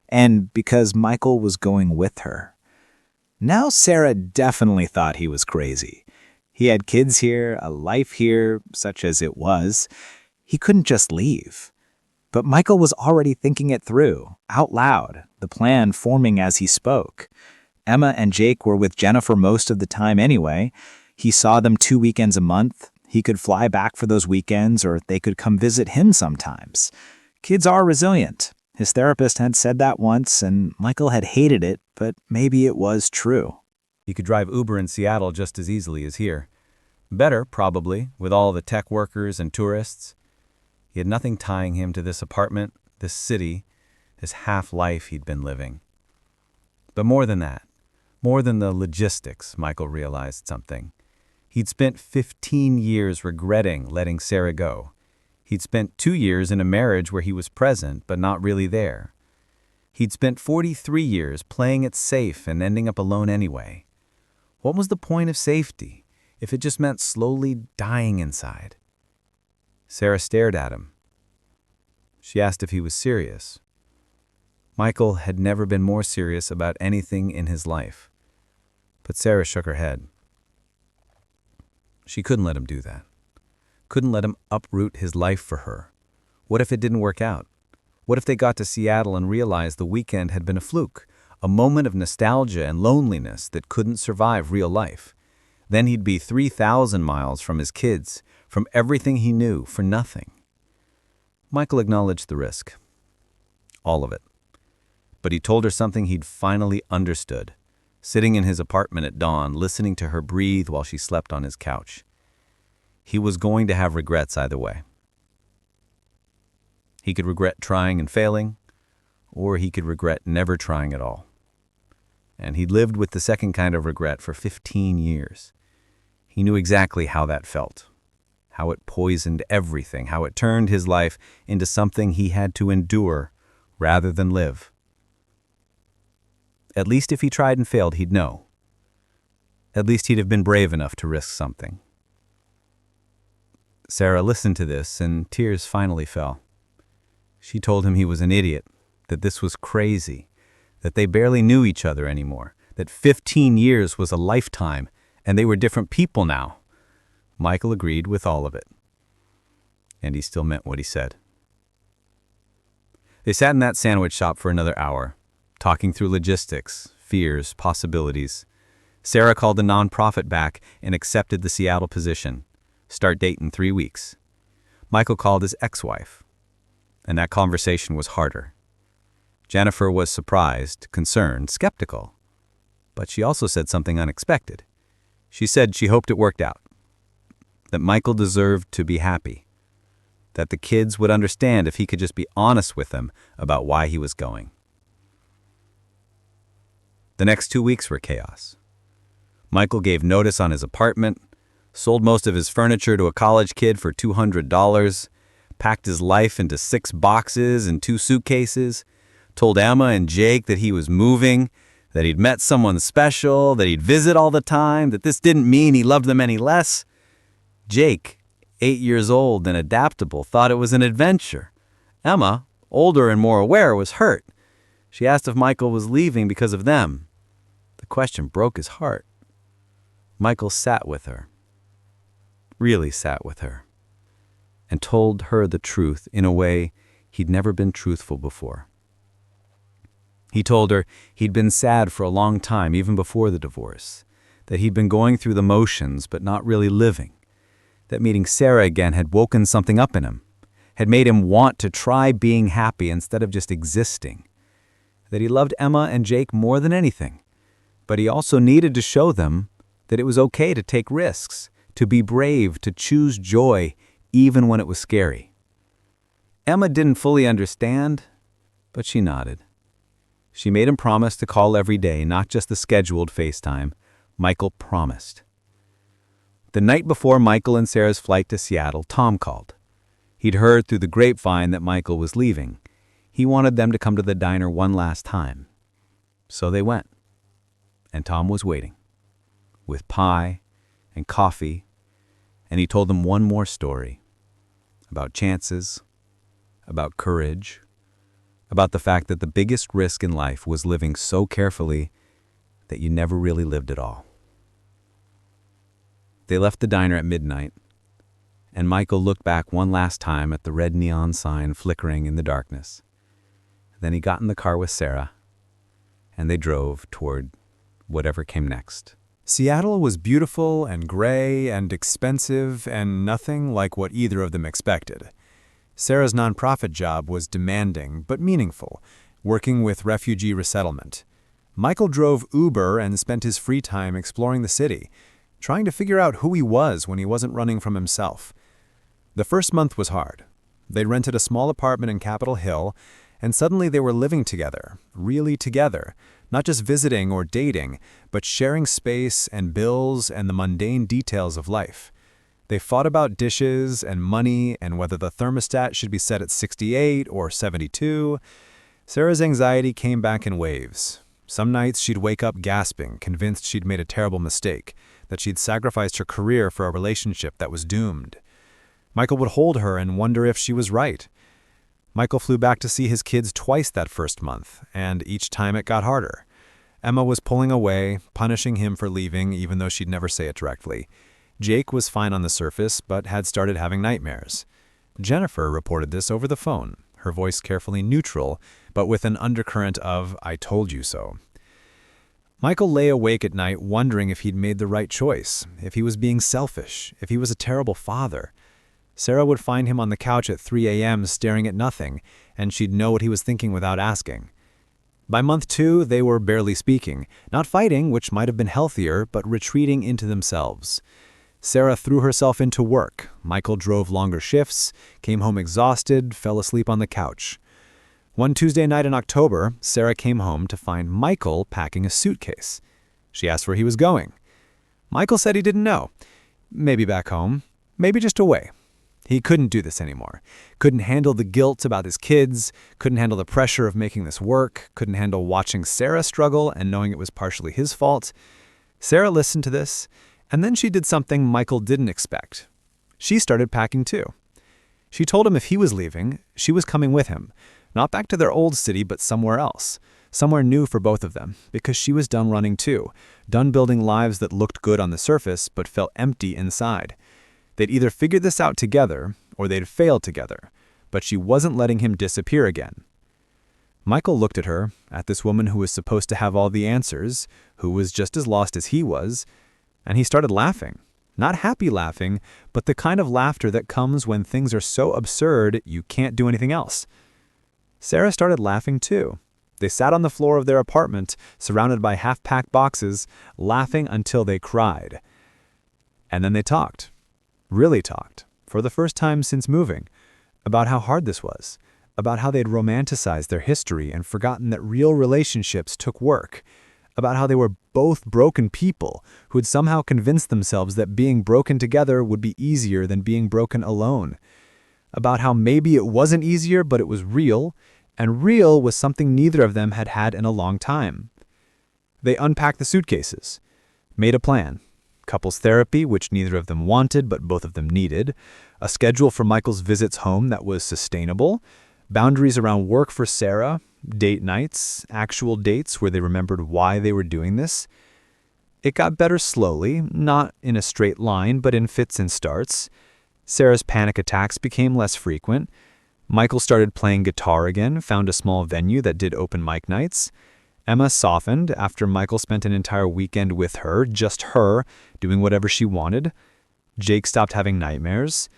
And because Michael was going with her. Now Sarah definitely thought he was crazy. He had kids here, a life here, such as it was. He couldn't just leave. But Michael was already thinking it through, out loud, the plan forming as he spoke. Emma and Jake were with Jennifer most of the time anyway. He saw them 2 weekends a month. He could fly back for those weekends, or they could come visit him sometimes. Kids are resilient. His therapist had said that once, and Michael had hated it, but maybe it was true. He could drive Uber in Seattle just as easily as here. Better, probably, with all the tech workers and tourists. He had nothing tying him to this apartment, this city, this half-life he'd been living. But more than that, more than the logistics, Michael realized something. He'd spent 15 years regretting letting Sarah go. He'd spent 2 years in a marriage where he was present but not really there. He'd spent 43 years playing it safe and ending up alone anyway. What was the point of safety if it just meant slowly dying inside? Sarah stared at him. She asked if he was serious. Michael had never been more serious about anything in his life. But Sarah shook her head. She couldn't let him do that. Couldn't let him uproot his life for her. What if it didn't work out? What if they got to Seattle and realized the weekend had been a fluke, a moment of nostalgia and loneliness that couldn't survive real life? Then he'd be 3,000 miles from his kids, from everything he knew, for nothing. Michael acknowledged the risk. All of it. But he told her something he'd finally understood, sitting in his apartment at dawn, listening to her breathe while she slept on his couch. He was going to have regrets either way. He could regret trying and failing, or he could regret never trying at all. And he'd lived with the second kind of regret for 15 years. He knew exactly how that felt, how it poisoned everything, how it turned his life into something he had to endure rather than live. At least if he tried and failed, he'd know. At least he'd have been brave enough to risk something. Sarah listened to this, and tears finally fell. She told him he was an idiot, that this was crazy, that they barely knew each other anymore, that 15 years was a lifetime, and they were different people now. Michael agreed with all of it. And he still meant what he said. They sat in that sandwich shop for another hour, talking through logistics, fears, possibilities. Sarah called the nonprofit back and accepted the Seattle position. Start date in 3 weeks. Michael called his ex-wife, and that conversation was harder. Jennifer was surprised, concerned, skeptical. But she also said something unexpected. She said she hoped it worked out, that Michael deserved to be happy, that the kids would understand if he could just be honest with them about why he was going. The next 2 weeks were chaos. Michael gave notice on his apartment, sold most of his furniture to a college kid for $200, packed his life into 6 boxes and 2 suitcases, told Emma and Jake that he was moving, that he'd met someone special, that he'd visit all the time, that this didn't mean he loved them any less. Jake, 8 years old and adaptable, thought it was an adventure. Emma, older and more aware, was hurt. She asked if Michael was leaving because of them. The question broke his heart. Michael sat with her, really sat with her, and told her the truth in a way he'd never been truthful before. He told her he'd been sad for a long time, even before the divorce, that he'd been going through the motions but not really living, that meeting Sarah again had woken something up in him, had made him want to try being happy instead of just existing, that he loved Emma and Jake more than anything, but he also needed to show them that it was okay to take risks, to be brave, to choose joy, even when it was scary. Emma didn't fully understand, but she nodded. She made him promise to call every day, not just the scheduled FaceTime. Michael promised. The night before Michael and Sarah's flight to Seattle, Tom called. He'd heard through the grapevine that Michael was leaving. He wanted them to come to the diner one last time. So they went. And Tom was waiting, with pie and coffee, and he told them one more story, about chances, about courage, about the fact that the biggest risk in life was living so carefully that you never really lived at all. They left the diner at midnight, and Michael looked back one last time at the red neon sign flickering in the darkness. Then he got in the car with Sarah, and they drove toward whatever came next. Seattle was beautiful and gray and expensive and nothing like what either of them expected. Sarah's nonprofit job was demanding but meaningful, working with refugee resettlement. Michael drove Uber and spent his free time exploring the city, trying to figure out who he was when he wasn't running from himself. The first month was hard. They rented a small apartment in Capitol Hill, and suddenly they were living together, really together, not just visiting or dating, but sharing space and bills and the mundane details of life. They fought about dishes and money and whether the thermostat should be set at 68 or 72. Sarah's anxiety came back in waves. Some nights she'd wake up gasping, convinced she'd made a terrible mistake, that she'd sacrificed her career for a relationship that was doomed. Michael would hold her and wonder if she was right. Michael flew back to see his kids twice that first month, and each time it got harder. Emma was pulling away, punishing him for leaving, even though she'd never say it directly. Jake was fine on the surface, but had started having nightmares. Jennifer reported this over the phone, her voice carefully neutral, but with an undercurrent of, "I told you so." Michael lay awake at night wondering if he'd made the right choice, if he was being selfish, if he was a terrible father. Sarah would find him on the couch at 3 a.m. staring at nothing, and she'd know what he was thinking without asking. By month 2, they were barely speaking, not fighting, which might have been healthier, but retreating into themselves. Sarah threw herself into work. Michael drove longer shifts, came home exhausted, fell asleep on the couch. One Tuesday night in October, Sarah came home to find Michael packing a suitcase. She asked where he was going. Michael said he didn't know. Maybe back home, maybe just away. He couldn't do this anymore. Couldn't handle the guilt about his kids, couldn't handle the pressure of making this work, couldn't handle watching Sarah struggle and knowing it was partially his fault. Sarah listened to this, and then she did something Michael didn't expect. She started packing too. She told him if he was leaving, she was coming with him, not back to their old city, but somewhere else, somewhere new for both of them, because she was done running too, done building lives that looked good on the surface but felt empty inside. They'd either figure this out together, or they'd fail together, but she wasn't letting him disappear again. Michael looked at her, at this woman who was supposed to have all the answers, who was just as lost as he was, and he started laughing. Not happy laughing, but the kind of laughter that comes when things are so absurd you can't do anything else. Sarah started laughing too. They sat on the floor of their apartment, surrounded by half-packed boxes, laughing until they cried. And then they talked. Really talked, for the first time since moving, about how hard this was, about how they'd romanticized their history and forgotten that real relationships took work, about how they were both broken people who had somehow convinced themselves that being broken together would be easier than being broken alone, about how maybe it wasn't easier but it was real, and real was something neither of them had had in a long time. They unpacked the suitcases, made a plan. Couples therapy, which neither of them wanted but both of them needed, a schedule for Michael's visits home that was sustainable, boundaries around work for Sarah, date nights, actual dates where they remembered why they were doing this. It got better slowly, not in a straight line, but in fits and starts. Sarah's panic attacks became less frequent. Michael started playing guitar again, found a small venue that did open mic nights. Emma softened after Michael spent an entire weekend with her, just her, doing whatever she wanted. Jake stopped having nightmares.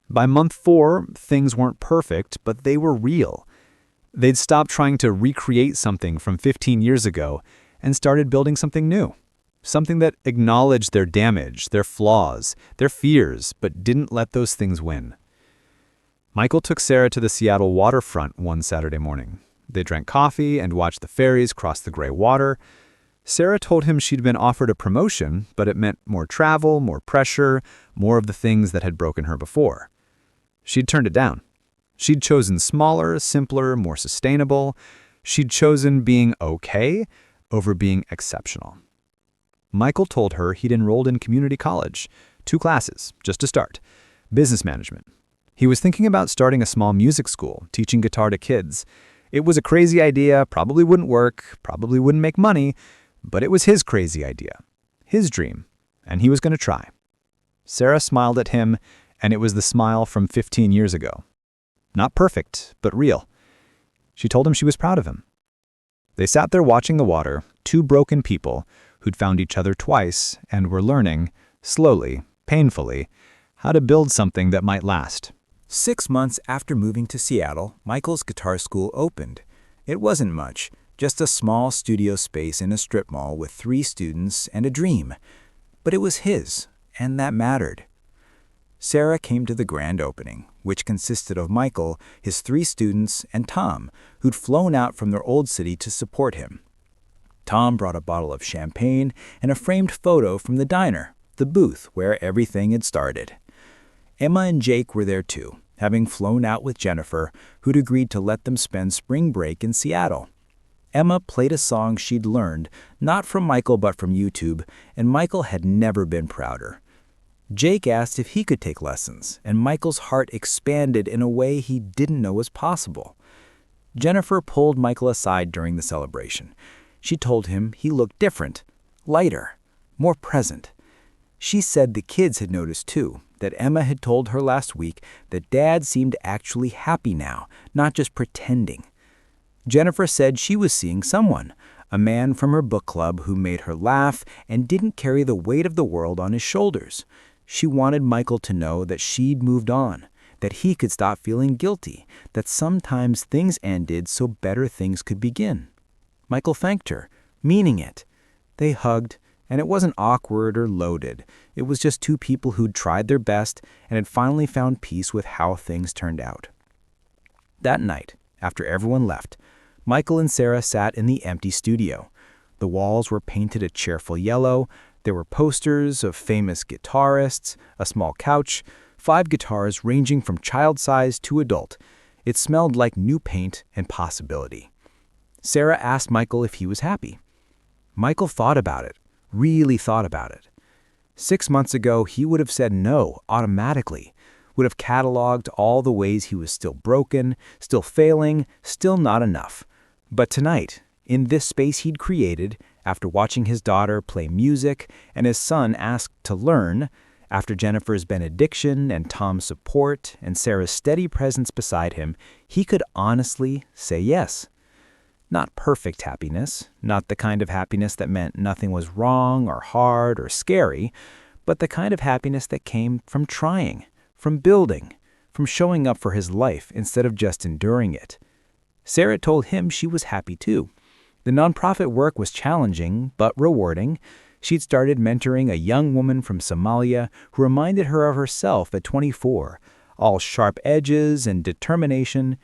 By month 4, things weren't perfect, but they were real. They'd stopped trying to recreate something from 15 years ago and started building something new. Something that acknowledged their damage, their flaws, their fears, but didn't let those things win. Michael took Sarah to the Seattle waterfront one Saturday morning. They drank coffee and watched the ferries cross the gray water. Sarah told him she'd been offered a promotion, but it meant more travel, more pressure, more of the things that had broken her before. She'd turned it down. She'd chosen smaller, simpler, more sustainable. She'd chosen being okay over being exceptional. Michael told her he'd enrolled in community college, 2 classes, just to start, business management. He was thinking about starting a small music school, teaching guitar to kids. It was a crazy idea, probably wouldn't work, probably wouldn't make money, but it was his crazy idea, his dream, and he was going to try. Sarah smiled at him, and it was the smile from 15 years ago. Not perfect, but real. She told him she was proud of him. They sat there watching the water, 2 broken people who'd found each other twice and were learning, slowly, painfully, how to build something that might last. 6 months after moving to Seattle, Michael's guitar school opened. It wasn't much, just a small studio space in a strip mall with 3 students and a dream. But it was his, and that mattered. Sarah came to the grand opening, which consisted of Michael, his 3 students, and Tom, who'd flown out from their old city to support him. Tom brought a bottle of champagne and a framed photo from the diner, the booth where everything had started. Emma and Jake were there too, having flown out with Jennifer, who'd agreed to let them spend spring break in Seattle. Emma played a song she'd learned, not from Michael but from YouTube, and Michael had never been prouder. Jake asked if he could take lessons, and Michael's heart expanded in a way he didn't know was possible. Jennifer pulled Michael aside during the celebration. She told him he looked different, lighter, more present. She said the kids had noticed too, that Emma had told her last week that Dad seemed actually happy now, not just pretending. Jennifer said she was seeing someone, a man from her book club who made her laugh and didn't carry the weight of the world on his shoulders. She wanted Michael to know that she'd moved on, that he could stop feeling guilty, that sometimes things ended so better things could begin. Michael thanked her, meaning it. They hugged, and it wasn't awkward or loaded. It was just 2 people who'd tried their best and had finally found peace with how things turned out. That night, after everyone left, Michael and Sarah sat in the empty studio. The walls were painted a cheerful yellow. There were posters of famous guitarists, a small couch, 5 guitars ranging from child-size to adult. It smelled like new paint and possibility. Sarah asked Michael if he was happy. Michael thought about it, really thought about it. 6 months ago, he would have said no automatically, would have cataloged all the ways he was still broken, still failing, still not enough. But tonight, in this space he'd created, after watching his daughter play music and his son ask to learn, After Jennifer's benediction and Tom's support and Sarah's steady presence beside him, he could honestly say yes. Not perfect happiness, not the kind of happiness that meant nothing was wrong or hard or scary, but the kind of happiness that came from trying, from building, from showing up for his life instead of just enduring it. Sarah told him she was happy too. The nonprofit work was challenging but rewarding. She'd started mentoring a young woman from Somalia who reminded her of herself at 24, all sharp edges and determination.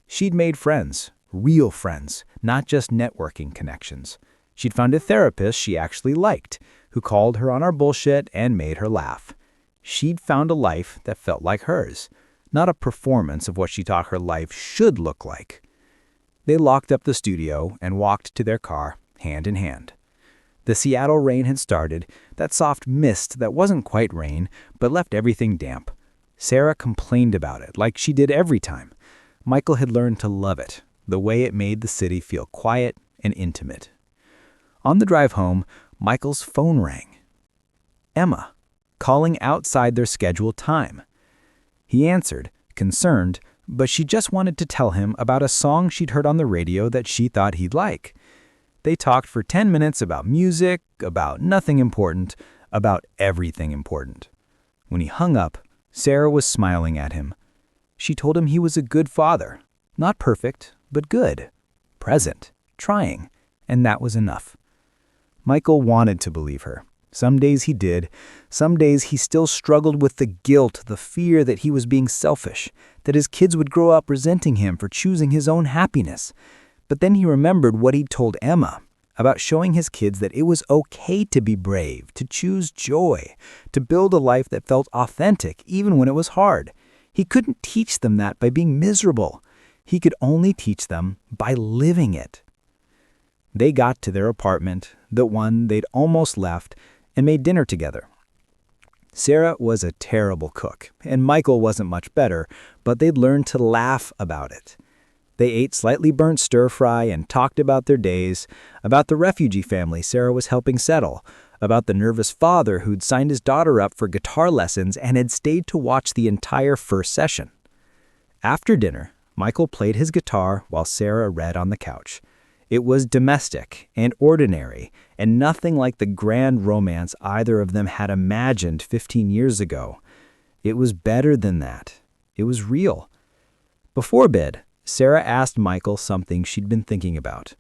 She'd made friends, real friends, not just networking connections. She'd found a therapist she actually liked, who called her on our bullshit and made her laugh. She'd found a life that felt like hers, not a performance of what she thought her life should look like. They locked up the studio and walked to their car, hand in hand. The Seattle rain had started, that soft mist that wasn't quite rain, but left everything damp. Sarah complained about it, like she did every time. Michael had learned to love it, the way it made the city feel quiet and intimate. On the drive home, Michael's phone rang. Emma, calling outside their scheduled time. He answered, concerned, but she just wanted to tell him about a song she'd heard on the radio that she thought he'd like. They talked for 10 minutes about music, about nothing important, about everything important. When he hung up, Sarah was smiling at him. She told him he was a good father, not perfect, but good, present, trying, and that was enough. Michael wanted to believe her. Some days he did. Some days he still struggled with the guilt, the fear that he was being selfish, that his kids would grow up resenting him for choosing his own happiness. But then he remembered what he'd told Emma about showing his kids that it was okay to be brave, to choose joy, to build a life that felt authentic even when it was hard. He couldn't teach them that by being miserable. He could only teach them by living it. They got to their apartment, the one they'd almost left, and made dinner together. Sarah was a terrible cook, and Michael wasn't much better, but they'd learned to laugh about it. They ate slightly burnt stir-fry and talked about their days, about the refugee family Sarah was helping settle, about the nervous father who'd signed his daughter up for guitar lessons and had stayed to watch the entire first session. After dinner, Michael played his guitar while Sarah read on the couch. It was domestic and ordinary, and nothing like the grand romance either of them had imagined 15 years ago. It was better than that. It was real. Before bed, Sarah asked Michael something she'd been thinking about.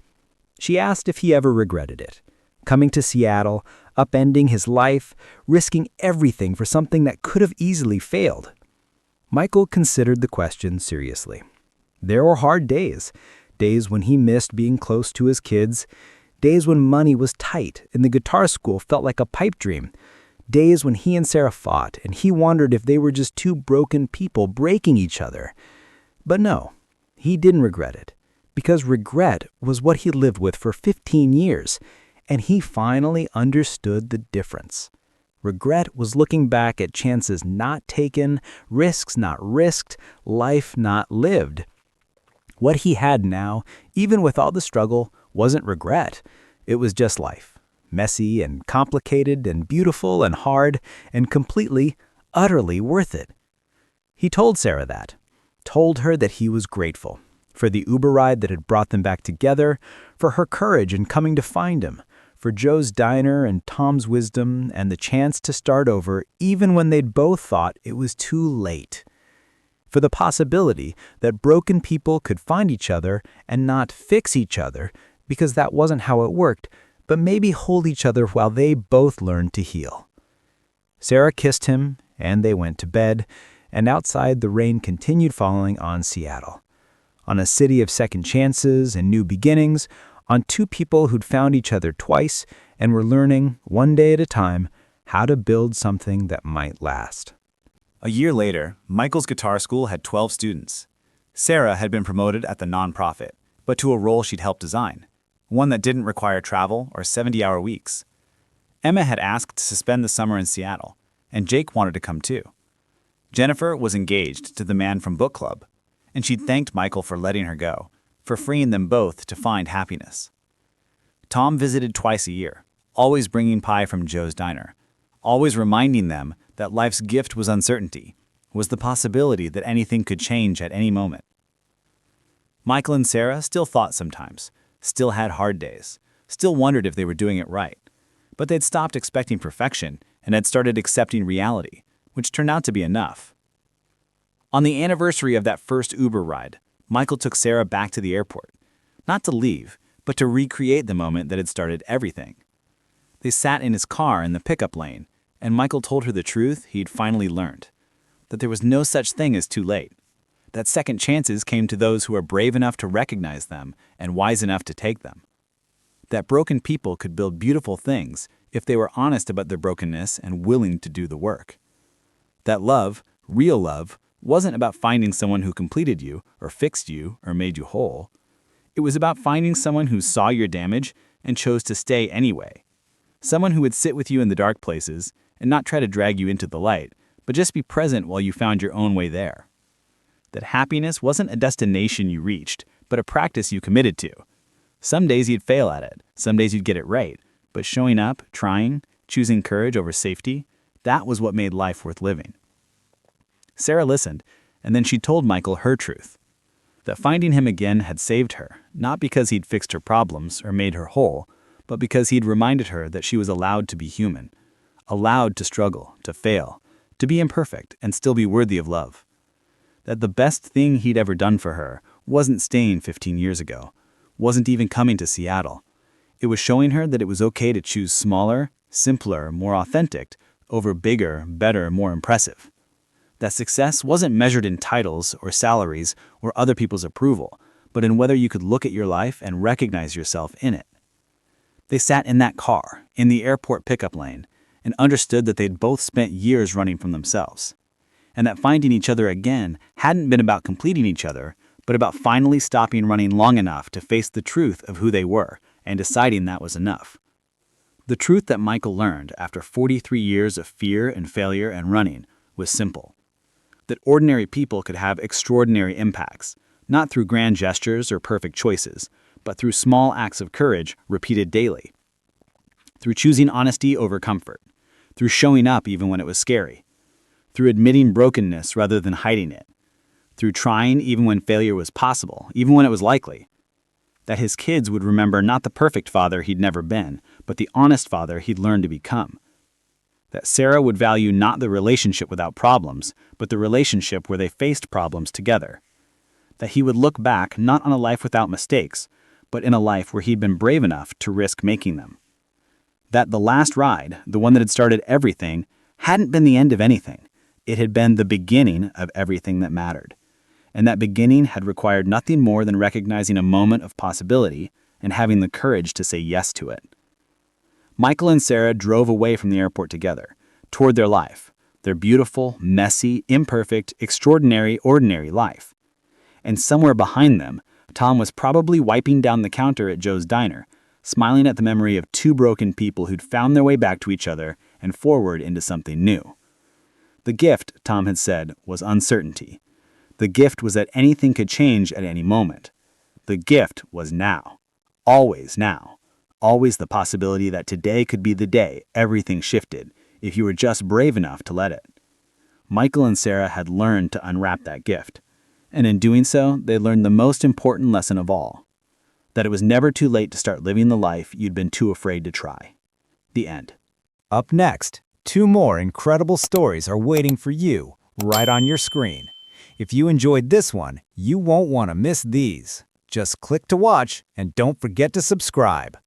She asked if he ever regretted it. Coming to Seattle, upending his life, risking everything for something that could have easily failed. Michael considered the question seriously. There were hard days. Days when he missed being close to his kids. Days when money was tight and the guitar school felt like a pipe dream. Days when he and Sarah fought and he wondered if they were just two broken people breaking each other. But no, he didn't regret it, because regret was what he lived with for 15 years, and he finally understood the difference. Regret was looking back at chances not taken, risks not risked, life not lived. What he had now, even with all the struggle, wasn't regret. It was just life. Messy and complicated and beautiful and hard and completely, utterly worth it. He told Sarah that. Told her that he was grateful for the Uber ride that had brought them back together, for her courage in coming to find him, for Joe's diner and Tom's wisdom and the chance to start over even when they'd both thought it was too late. For the possibility that broken people could find each other and not fix each other, because that wasn't how it worked, but maybe hold each other while they both learned to heal. Sarah kissed him, and they went to bed, and outside the rain continued falling on Seattle. On a city of second chances and new beginnings, on two people who'd found each other twice and were learning, one day at a time, how to build something that might last. A year later, Michael's guitar school had 12 students. Sarah had been promoted at the nonprofit, but to a role she'd helped design, one that didn't require travel or 70-hour weeks. Emma had asked to spend the summer in Seattle, and Jake wanted to come too. Jennifer was engaged to the man from book club, and she'd thanked Michael for letting her go, for freeing them both to find happiness. Tom visited twice a year, always bringing pie from Joe's diner, always reminding them that life's gift was uncertainty, was the possibility that anything could change at any moment. Michael and Sarah still thought sometimes, still had hard days, still wondered if they were doing it right. But they'd stopped expecting perfection and had started accepting reality, which turned out to be enough. On the anniversary of that first Uber ride, Michael took Sarah back to the airport, not to leave, but to recreate the moment that had started everything. They sat in his car in the pickup lane, and Michael told her the truth he'd finally learned, that there was no such thing as too late, that second chances came to those who are brave enough to recognize them and wise enough to take them, that broken people could build beautiful things if they were honest about their brokenness and willing to do the work, that love, real love, wasn't about finding someone who completed you or fixed you or made you whole. It was about finding someone who saw your damage and chose to stay anyway, someone who would sit with you in the dark places and not try to drag you into the light, but just be present while you found your own way there. That happiness wasn't a destination you reached, but a practice you committed to. Some days you'd fail at it, some days you'd get it right, but showing up, trying, choosing courage over safety, that was what made life worth living. Sarah listened, and then she told Michael her truth. That finding him again had saved her, not because he'd fixed her problems or made her whole, but because he'd reminded her that she was allowed to be human, allowed to struggle, to fail, to be imperfect and still be worthy of love. That the best thing he'd ever done for her wasn't staying 15 years ago, wasn't even coming to Seattle. It was showing her that it was okay to choose smaller, simpler, more authentic, over bigger, better, more impressive. That success wasn't measured in titles or salaries or other people's approval, but in whether you could look at your life and recognize yourself in it. They sat in that car, in the airport pickup lane, and understood that they'd both spent years running from themselves, and that finding each other again hadn't been about completing each other, but about finally stopping running long enough to face the truth of who they were and deciding that was enough. The truth that Michael learned after 43 years of fear and failure and running was simple. That ordinary people could have extraordinary impacts, not through grand gestures or perfect choices, but through small acts of courage repeated daily. Through choosing honesty over comfort, through showing up even when it was scary, through admitting brokenness rather than hiding it, through trying even when failure was possible, even when it was likely. That his kids would remember not the perfect father he'd never been, but the honest father he'd learned to become. That Sarah would value not the relationship without problems, but the relationship where they faced problems together. That he would look back not on a life without mistakes, but in a life where he'd been brave enough to risk making them. That the last ride, the one that had started everything, hadn't been the end of anything. It had been the beginning of everything that mattered. And that beginning had required nothing more than recognizing a moment of possibility and having the courage to say yes to it. Michael and Sarah drove away from the airport together, toward their life, their beautiful, messy, imperfect, extraordinary, ordinary life. And somewhere behind them, Tom was probably wiping down the counter at Joe's Diner, smiling at the memory of two broken people who'd found their way back to each other and forward into something new. The gift, Tom had said, was uncertainty. The gift was that anything could change at any moment. The gift was now. Always now. Always the possibility that today could be the day everything shifted, if you were just brave enough to let it. Michael and Sarah had learned to unwrap that gift. And in doing so, they learned the most important lesson of all. That it was never too late to start living the life you'd been too afraid to try. The end. Up next, 2 more incredible stories are waiting for you right on your screen. If you enjoyed this one, you won't want to miss these. Just click to watch and don't forget to subscribe.